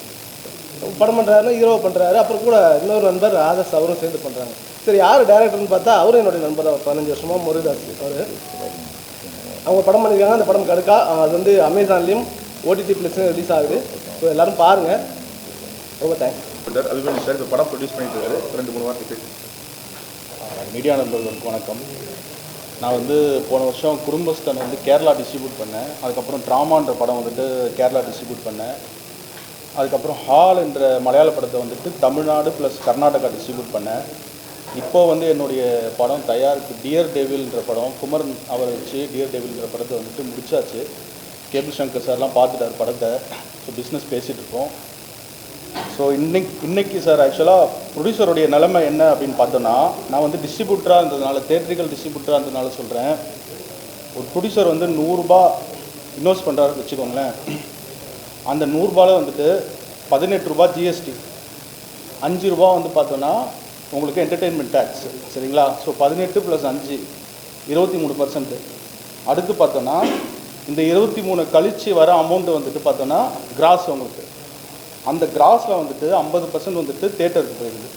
படம் பண்ணுறாருன்னா ஹீரோவை பண்ணுறாரு. அப்புறம் கூட இன்னொரு நண்பர் ஆதர்ஸ் அவரும் சேர்ந்து பண்ணுறாங்க. சரி, யார் டேரக்டர்னு பார்த்தா அவரும் என்னுடைய நண்பர் தான். 15 வருஷமாக முருகதாஸ் அவர். அவங்க படம் பண்ணியிருக்காங்க. அந்த படம் கடுக்கா. அது வந்து அமேசான்லேயும் ஓடிடி ப்ளஸ்லையும் ரிலீஸ் ஆகுது. ஸோ எல்லோரும் பாருங்கள். ரொம்ப தேங்க்ஸ். அல்வேல் சார் இந்த படம் ப்ரொடியூஸ் பண்ணிட்டு இருக்காரு. 2-3 வார்த்தை. மீடியா நண்பர்களுக்கு வணக்கம். நான் வந்து போன வருஷம் குடும்பஸ்தன் வந்து கேரளா டிஸ்ட்ரிபியூட் பண்ணேன். அதுக்கப்புறம் ட்ராமான்ற படம் வந்துட்டு கேரளா டிஸ்ட்ரிபியூட் பண்ணேன். அதுக்கப்புறம் ஹால் என்ற மலையாள படத்தை வந்துட்டு தமிழ்நாடு ப்ளஸ் கர்நாடகா டிஸ்ட்ரிபியூட் பண்ணேன். இப்போது வந்து என்னுடைய படம் தயாரிப்பு டியர் டெவில்ன்ற படம் குமரன் அவரை வச்சு டியர் டெவில்ன்ற படத்தை வந்துட்டு முடிச்சாச்சு. கேபிள் சங்கர் சார்லாம் பார்த்துட்டார் படத்தை. ஸோ பிஸ்னஸ் பேசிகிட்டு இருக்கோம். ஸோ இன்னைக்கு சார் ஆக்சுவலாக ப்ரொடியூசருடைய நிலைமை என்ன அப்படின்னு பார்த்தோன்னா, நான் வந்து டிஸ்ட்ரிபியூட்டராக இருந்ததுனால, தேட்ரிக்கல் டிஸ்ட்ரிபியூட்டராக இருந்ததுனால சொல்கிறேன். ஒரு ப்ரொடியூசர் வந்து 100 ரூபா இன்வெஸ்ட் பண்ணுறாருன்னு வச்சுக்கோங்களேன். அந்த 100 ரூபாயில் வந்துட்டு 18 ரூபா ஜிஎஸ்டி, 5 ரூபா வந்து பார்த்தோன்னா உங்களுக்கு என்டர்டெயின்மெண்ட் டேக்ஸ். சரிங்களா? ஸோ 18 + 5 23%. அடுத்து பார்த்தோன்னா இந்த 23 கழிச்சு வர அமௌண்ட்டு வந்துட்டு பார்த்தோன்னா கிராஸ் உங்களுக்கு. அந்த கிராஸில் வந்துட்டு 50% வந்துட்டு தேட்டருக்கு போயிடுது.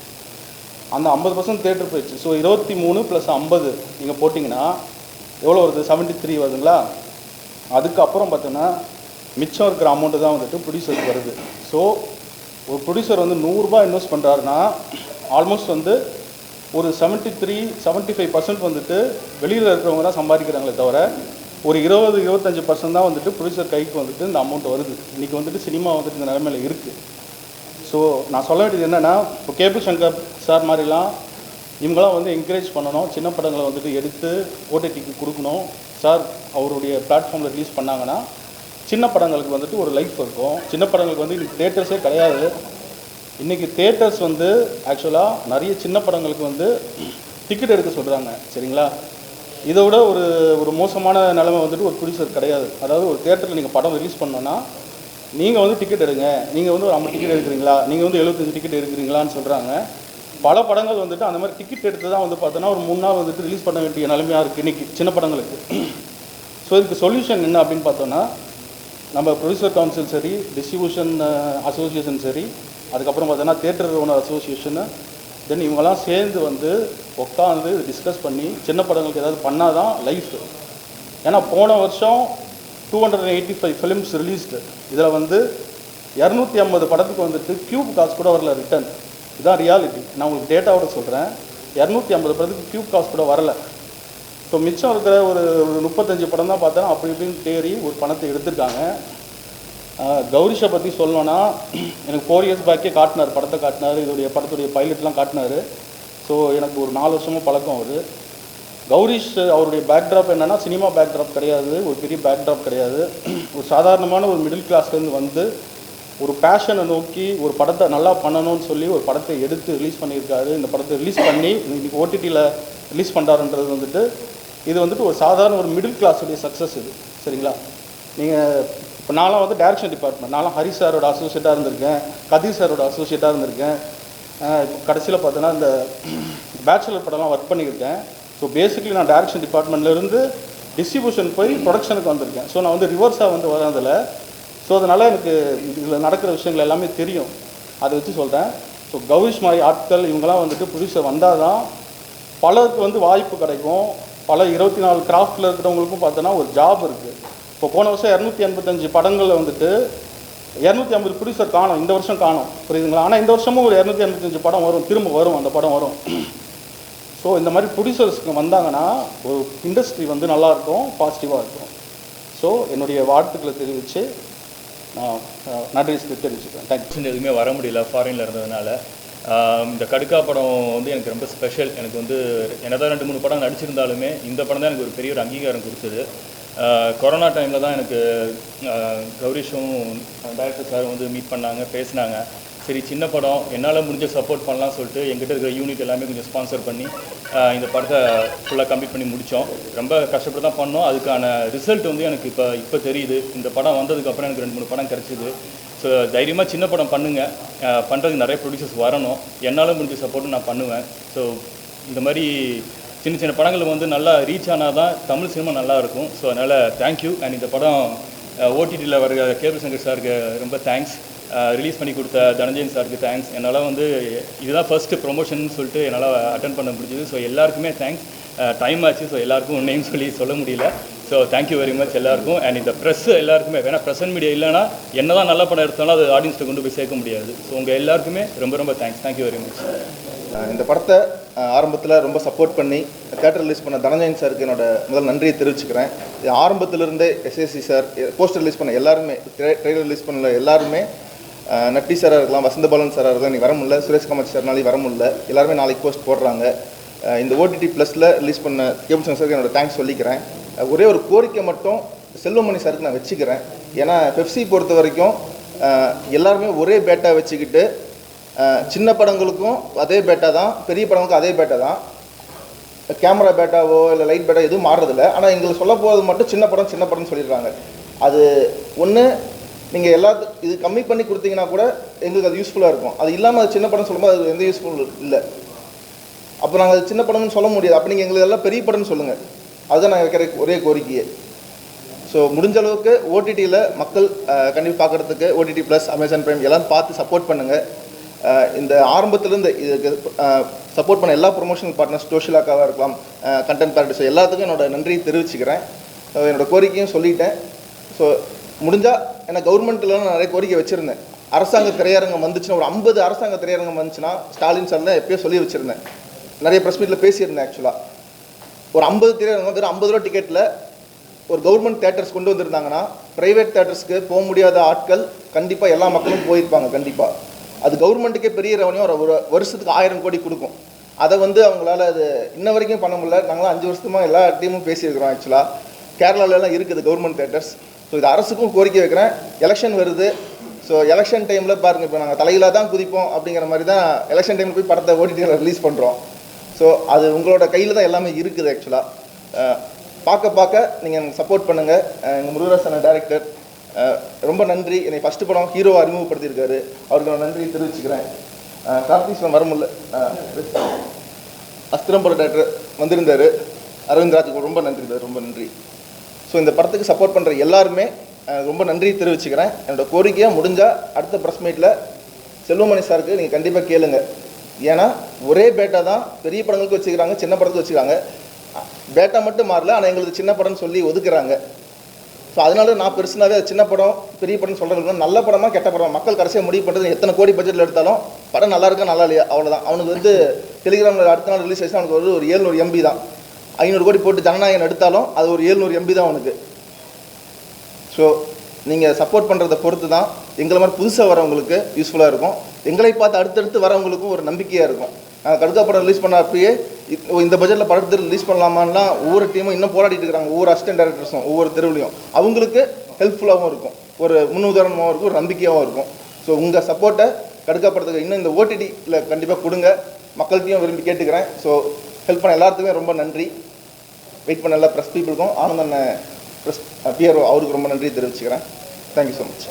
அந்த 50% தேட்டர் போயிடுச்சு. ஸோ 23 + 50 நீங்கள் போட்டிங்கன்னா எவ்வளோ வருது? 73 வருதுங்களா? அதுக்கப்புறம் பார்த்தோன்னா மிச்சம் இருக்கிற அமௌண்ட்டு தான் வந்துட்டு ப்ரொடியூசருக்கு வருது. ஸோ ஒரு ப்ரொடியூசர் வந்து 100 ரூபா இன்வெஸ்ட் பண்ணுறாருன்னா ஆல்மோஸ்ட் வந்து ஒரு 73-75% வந்துட்டு வெளியில் இருக்கிறவங்க தான் சம்பாதிக்கிறாங்களே தவிர ஒரு 20-25% தான் வந்துட்டு ப்ரொடியூசர் கைக்கு வந்துட்டு இந்த அமௌண்ட் வருது. இன்றைக்கி வந்துட்டு சினிமா வந்துட்டு இந்த நிலைமையில் இருக்குது. ஸோ நான் சொல்ல வேண்டியது என்னென்னா, இப்போ கேபிள் சங்கர் சார் மாதிரிலாம் இவங்களாம் வந்து என்கரேஜ் பண்ணணும். சின்ன படங்களை வந்துட்டு எடுத்து ஓடிடிக்கு கொடுக்கணும். சார் அவருடைய பிளாட்ஃபார்மில் ரிலீஸ் பண்ணாங்கன்னா சின்ன படங்களுக்கு வந்துட்டு ஒரு லைஃப் இருக்கும். சின்ன படங்களுக்கு வந்து இன்றைக்கி தேட்டர்ஸே கிடையாது. இன்றைக்கி தேட்டர்ஸ் வந்து ஆக்சுவலாக நிறைய சின்ன படங்களுக்கு வந்து டிக்கெட் எடுக்க சொல்கிறாங்க. சரிங்களா? இதை விட ஒரு மோசமான நிலைமை வந்துட்டு ஒரு ப்ரொடியூசர் கிடையாது. அதாவது ஒரு தேட்டரில் நீங்கள் படம் ரிலீஸ் பண்ணோன்னா நீங்கள் வந்து டிக்கெட் எடுங்க. நீங்கள் வந்து ஒரு 50 டிக்கெட் எடுக்கிறீங்களா, நீங்கள் வந்து 75 டிக்கெட் எடுக்கிறீங்களான்னு சொல்கிறாங்க. பல படங்கள் வந்துட்டு அந்த மாதிரி டிக்கெட் எடுத்து தான் வந்து பார்த்தோன்னா ஒரு 3 நாள் வந்துட்டு ரிலீஸ் பண்ண வேண்டிய நிலைமையாக இருக்குது இன்றைக்கி சின்ன படங்களுக்கு. ஸோ இதுக்கு சொல்யூஷன் என்ன அப்படின்னு பார்த்தோன்னா, நம்ம ப்ரொடியூசர் கவுன்சில் சரி, டிஸ்ட்ரிபியூஷன் அசோசியேஷன் சரி, அதுக்கப்புறம் பார்த்தோன்னா தேட்டர் ஓனர் அசோசியேஷனு, தென் இவங்கெல்லாம் சேர்ந்து வந்து உட்காந்து டிஸ்கஸ் பண்ணி சின்ன படங்களுக்கு ஏதாவது பண்ணால் தான் லைஃப். ஏன்னா போன வருஷம் 285 ஃபிலிம்ஸ் ரிலீஸ்டு. இதில் வந்து 250 படத்துக்கு வந்துட்டு கியூப் காசு கூட வரல ரிட்டர்ன். இதுதான் ரியாலிட்டி. நான் உங்களுக்கு டேட்டாவோட சொல்கிறேன். 250 படத்துக்கு கியூப் காசு கூட வரலை. ஸோ மிச்சம் இருக்கிற ஒரு 35 படம் தான் பார்த்தா அப்படி இப்படின்னு தேறி ஒரு பணத்தை எடுத்துருக்காங்க. கௌரிஷை பற்றி சொல்லணுன்னா, எனக்கு 4 இயர்ஸ் பேக்கே காட்டினார், படத்தை காட்டினார், இதோடைய படத்துடைய பைலட்லாம் காட்டினார். ஸோ எனக்கு ஒரு 4 வருஷமாக பழக்கம் வருது. கௌரிஷ் அவருடைய பேக்ட்ராப் என்னென்னா சினிமா பேக்ட்ராப் கிடையாது, ஒரு பெரிய பேக்ட்ராப் கிடையாது. ஒரு சாதாரணமான ஒரு மிடில் கிளாஸ்லேருந்து வந்து ஒரு பேஷனை நோக்கி ஒரு படத்தை நல்லா பண்ணணும்னு சொல்லி ஒரு படத்தை எடுத்து ரிலீஸ் பண்ணியிருக்காரு. இந்த படத்தை ரிலீஸ் பண்ணி இன்றைக்கி ஓடிடியில் ரிலீஸ் பண்ணுறாருன்றது வந்துட்டு இது வந்துட்டு ஒரு சாதாரண ஒரு மிடில் கிளாஸுடைய சக்ஸஸ் இது. சரிங்களா? நீங்கள் இப்போ நான்லாம் வந்து டைரக்ஷன் டிபார்ட்மெண்ட், நான்லாம் ஹரி சாரோட அசோசியேட்டாக இருந்திருக்கேன், கதீர் சாரோட அசோசியேட்டாக இருந்திருக்கேன். கடைசியில் பார்த்தோன்னா இந்த பேச்சுலர் படம்லாம் ஒர்க் பண்ணியிருக்கேன். ஸோ பேசிக்கலி நான் டைரக்ஷன் டிபார்ட்மெண்ட்லேருந்து டிஸ்ட்ரிபியூஷன் போய் ப்ரொடக்ஷனுக்கு வந்திருக்கேன். ஸோ நான் வந்து ரிவர்ஸாக வந்து வரதில்ல. ஸோ அதனால் எனக்கு இதில் நடக்கிற விஷயங்கள் எல்லாமே தெரியும். அதை வச்சு சொல்கிறேன். ஸோ கௌரிஷ் மாதிரி ஆட்கள் இவங்கெல்லாம் வந்துட்டு ப்ரொடியூசர் வந்தால் தான் பலருக்கு வந்து வாய்ப்பு கிடைக்கும். பல 24 கிராஃப்டில் இருக்கிறவங்களுக்கும் பார்த்தோன்னா ஒரு ஜாப் இருக்குது. இப்போ போன வருஷம் 285 படங்களில் வந்துட்டு 250 ப்ரொடியூசர் காணும், இந்த வருஷம் காணும். புரியுதுங்களா? ஆனால் இந்த வருஷமும் ஒரு 285 படம் வரும், திரும்ப வரும், அந்த படம் வரும். ஸோ இந்த மாதிரி ப்ரொடியூசர்ஸ்க்கு வந்தாங்கன்னா ஒரு இண்டஸ்ட்ரி வந்து நல்லாயிருக்கும், பாசிட்டிவாக இருக்கும். ஸோ என்னுடைய வாழ்த்துக்களை தெரிவித்து நான் நன்றி தெரிவிச்சுக்கிறேன். தேங்க்யூ. எதுவுமே வர முடியல ஃபாரினில் இருந்ததுனால. இந்த கடுக்கா படம் வந்து எனக்கு ரொம்ப ஸ்பெஷல். எனக்கு வந்து என்னதான் 2-3 படம் நடிச்சிருந்தாலுமே இந்த படம் தான் எனக்கு ஒரு பெரிய ஒரு அங்கீகாரம் கொடுத்தது. கொரோனா டைமில் தான் எனக்கு கௌரிஷும் டைரக்டர் சாரும் வந்து மீட் பண்ணாங்க, பேசினாங்க. சரி சின்ன படம் என்னால் முடிஞ்ச சப்போர்ட் பண்ணலாம்னு சொல்லிட்டு எங்கிட்ட இருக்கிற யூனிட் எல்லாமே கொஞ்சம் ஸ்பான்சர் பண்ணி இந்த படத்தை ஃபுல்லாக கம்ப்ளீட் பண்ணி முடித்தோம். ரொம்ப கஷ்டப்பட்டு தான் பண்ணோம். அதுக்கான ரிசல்ட் வந்து எனக்கு இப்போ தெரியுது. இந்த படம் வந்ததுக்கப்புறம் எனக்கு 2-3 படம் கிடச்சிது. ஸோ தைரியமாக சின்ன படம் பண்ணுங்கள். பண்ணுறதுக்கு நிறைய ப்ரொடியூசர்ஸ் வரணும். என்னால் முடிஞ்ச சப்போர்ட்டும் நான் பண்ணுவேன். ஸோ இந்த மாதிரி சின்ன சின்ன படங்கள் வந்து நல்லா ரீச் ஆனால் தான் தமிழ் சினிமா நல்லா இருக்கும். ஸோ அதனால் தேங்க்யூ. அண்ட் இந்த படம் ஓடிடியில் வர கேபி சங்கர் சாருக்கு ரொம்ப தேங்க்ஸ். ரிலீஸ் பண்ணி கொடுத்த தனஞ்சயன் சாருக்கு தேங்க்ஸ். என்னால் வந்து இதுதான் ஃபர்ஸ்ட்டு ப்ரொமோஷன் சொல்லிட்டு என்னால் அட்டன் பண்ண முடிஞ்சது. ஸோ எல்லாருக்குமே தேங்க்ஸ். டைம் ஆச்சு. ஸோ எல்லாருக்கும் நேம் சொல்ல முடியல. ஸோ தேங்க்யூ வெரி மச் எல்லாருக்கும். அண்ட் இந்த ப்ரெஸ் எல்லாருக்குமே, ஏன்னா ப்ரெஸ் அண்ட் மீடியா இல்லைனா என்ன தான் நல்ல படம் எடுத்தாலும் அது ஆடியன்ஸ்ட்டு கொண்டு போய் சேர்க்க முடியாது. ஸோ உங்கள் எல்லாருக்குமே ரொம்ப ரொம்ப தேங்க்ஸ். Thank you very much. இந்த படத்தை ஆரம்பத்தில் ரொம்ப சப்போர்ட் பண்ணி தேட்டர் ரிலீஸ் பண்ண தனஞ்சயன் சாருக்கு என்னோட முதல் நன்றியை தெரிவிச்சுக்கிறேன். ஆரம்பத்திலிருந்தே எஸ்எஸ்சி சார், போஸ்டர் ரிலீஸ் பண்ண எல்லாருமே, ட்ரெய்லர் ரிலீஸ் பண்ணல எல்லாருமே, நட்டி சாராக இருக்கலாம், வசந்தபாலன் சாராக இருக்கலாம், இன்றைக்கி வர முடியல, சுரேஷ் காமாட்சி சார்னாலையும் வர முடியல, எல்லாருமே நாளைக்கு போஸ்ட் போடுறாங்க. இந்த ஓடிடி ப்ளஸில் ரிலீஸ் பண்ண கேபிள் சாருக்கு என்னோட தேங்க்ஸ் சொல்லிக்கிறேன். ஒரே ஒரு கோரிக்கை மட்டும் செல்வமணி சாருக்கு நான் வச்சுக்கிறேன். ஏன்னா பெப்சி பொறுத்த வரைக்கும் எல்லாருமே ஒரே பேட்டா வச்சுக்கிட்டு சின்ன படங்களுக்கும் அதே பேட்டா தான், பெரிய படங்களுக்கும் அதே பேட்டா தான், கேமரா பேட்டாவோ இல்லை லைட் பேட்டா எதுவும் மாறுறதில்ல. ஆனால் எங்களுக்கு சொல்ல போகிறது மட்டும் சின்ன படம்னு சொல்லிடுறாங்க. அது ஒன்று நீங்கள் எல்லாத்துக்கும் இது கம்மி பண்ணி கொடுத்தீங்கன்னா கூட எங்களுக்கு அது யூஸ்ஃபுல்லாக இருக்கும். அது இல்லாமல் அது சின்ன படம் சொல்லும்போது அது எந்த யூஸ்ஃபுல் இல்லை. அப்போ நாங்கள் அது சின்ன படம்னு சொல்ல முடியாது. அப்போ நீங்கள் எங்களுக்கு எல்லாம் பெரிய படம்னு சொல்லுங்கள். அதுதான் நாங்கள் வைக்கிற ஒரே கோரிக்கையே. ஸோ முடிஞ்ச அளவுக்கு ஓடிடியில் மக்கள் கண்டிப்பாக பார்க்குறதுக்கு ஓடிடி ப்ளஸ், அமேசான் பிரைம் எல்லாம் பார்த்து சப்போர்ட் பண்ணுங்கள். இந்த ஆரம்பத்துலேருந்து இதுக்கு சப்போர்ட் பண்ண எல்லா ப்ரொமோஷனல் பார்ட்னர்ஸ், சோஷியலாக்காவாக இருக்கலாம், கண்டென்ட் பேரடிஸ் எல்லாத்துக்கும் என்னோட நன்றியை தெரிவிச்சுக்கிறேன். என்னோடய கோரிக்கையும் சொல்லிட்டேன். ஸோ முடிஞ்சால் ஏன்னா கவர்மெண்ட்டில் நான் நிறைய கோரிக்கை வச்சுருந்தேன். அரசாங்க திரையரங்கம் வந்துச்சுன்னா, ஒரு 50 அரசாங்க திரையரங்கம் வந்துச்சுன்னா, ஸ்டாலின் சார் தான் எப்போயோ சொல்லி வச்சுருந்தேன், நிறைய ப்ரெஸ் மீட்டில் பேசியிருந்தேன். ஆக்சுவலாக ஒரு 50 திரையரங்கம் வெறும் 50 ரூபா டிக்கெட்டில் ஒரு கவர்மெண்ட் தேட்டர்ஸ் கொண்டு வந்திருந்தாங்கன்னா ப்ரைவேட் தேட்டர்ஸ்க்கு போக முடியாத ஆட்கள் கண்டிப்பாக எல்லா மக்களும் போயிருப்பாங்க. கண்டிப்பாக அது கவர்மெண்ட்டுக்கே பெரிய ரெவன்யூ, ஒரு வருஷத்துக்கு 1000 கோடி கொடுக்கும். அதை அவங்களால அது இன்ன வரைக்கும் பண்ண முடியல. நாங்களாம் 5 வருஷமாக எல்லா டீமும் பேசியிருக்கிறோம். ஆக்சுவலாக கேரளாவிலலாம் இருக்குது கவர்மெண்ட் தேட்டர்ஸ். ஸோ இது அரசுக்கும் கோரிக்கை வைக்கிறேன். எலெக்ஷன் வருது. ஸோ எலெக்ஷன் டைமில் பாருங்கள், இப்போ நாங்கள் தலையில தான் குதிப்போம் அப்படிங்கிற மாதிரி தான் எலெக்ஷன் டைமில் போய் படத்தை ஓடிடியில் ரிலீஸ் பண்ணுறோம். ஸோ அது உங்களோட கையில் தான் எல்லாமே இருக்குது. ஆக்சுவலாக பார்க்க நீங்கள் எனக்கு சப்போர்ட் பண்ணுங்கள். எங்கள் முருகராசன டைரக்டர் ரொம்ப நன்றி. என்னை ஃபஸ்ட்டு படம் ஹீரோவை அறிமுகப்படுத்தியிருக்காரு. அவருக்கு நான் நன்றி தெரிவிச்சுக்கிறேன். கார்த்திஸ்வரன் வர முடியல, அஸ்திரம் பட டேரக்டர் வந்திருந்தார், அரவிந்த் ராஜுக்கு ரொம்ப நன்றி சார், ரொம்ப நன்றி. ஸோ இந்த படத்துக்கு சப்போர்ட் பண்ணுற எல்லாருமே ரொம்ப நன்றி தெரிவிச்சுக்கிறேன். என்னோடய கோரிக்கையாக முடிஞ்சால் அடுத்த ப்ரெஸ் மீட்டில் செல்வமணி சாருக்கு நீங்கள் கண்டிப்பாக கேளுங்க. ஏன்னா ஒரே பேட்டா தான் பெரிய படங்களுக்கு வச்சுக்கிறாங்க, சின்ன படத்துக்கு வச்சுக்கிறாங்க. பேட்டா மட்டும் மாறல, ஆனால் எங்களுக்கு சின்ன படம்னு சொல்லி ஒதுக்குறாங்க. ஸோ அதனால நான் பெருசுனாவே அது சின்ன படம் பெரிய படம்னு சொல்கிறதுக்கு நல்ல படமாக கெட்ட படம் மக்கள் கடைசியாக முடிவு பண்ணுறது. எத்தனை கோடி பட்ஜெட்டில் எடுத்தாலும் படம் நல்லா இருக்கா நல்லா இல்லையா அவ்வளோதான். அவனுக்கு டெலிகிராமில் அடுத்த நாள் ரிலீஸ் ஆச்சு, அவனுக்கு ஒரு 700 MB தான். 500 கோடி போட்டு ஜனநாயகன் எடுத்தாலும் அது ஒரு 700 MB தான் அவனுக்கு. ஸோ நீங்கள் சப்போர்ட் பண்ணுறதை பொறுத்து தான் எங்களை மாதிரி புதுசாக வரவங்களுக்கு யூஸ்ஃபுல்லாக இருக்கும். எங்களை பார்த்து அடுத்தடுத்து வரவங்களுக்கும் ஒரு நம்பிக்கையாக இருக்கும். நாங்கள் கடுக்கா படம் ரிலீஸ் பண்ண அப்பயே இந்த பட்ஜெட்டில் படத்தை ரிலீஸ் பண்ணலாமான்லாம் ஒவ்வொரு டீமும் இன்னும் போராடிட்டு இருக்கிறாங்க. ஒவ்வொரு அசிஸ்டன்ட் டைரக்டர்ஸும் ஒவ்வொரு தெருவிலையும் அவங்களுக்கு ஹெல்ப்ஃபுல்லாகவும் இருக்கும், ஒரு முன்னுதாரணமாகவும் இருக்கும், ஒரு நம்பிக்கையாகவும் இருக்கும். ஸோ உங்கள் சப்போர்ட்டை கடுக்கா படத்துக்கு இன்னும் இந்த ஓடிடியில் கண்டிப்பாக கொடுங்க. மக்கள்கிட்டையும் விரும்பி கேட்டுக்கிறேன். ஸோ ஹெல்ப் பண்ண எல்லாத்துக்குமே ரொம்ப நன்றி. வெயிட் பண்ண எல்லா ப்ரெஸ் பீப்புளுக்கும், ஆனந்தன் ப்ரெஸ் பிஆர்ஓ அவருக்கு ரொம்ப நன்றி தெரிவிச்சுக்கிறேன். Thank you so much.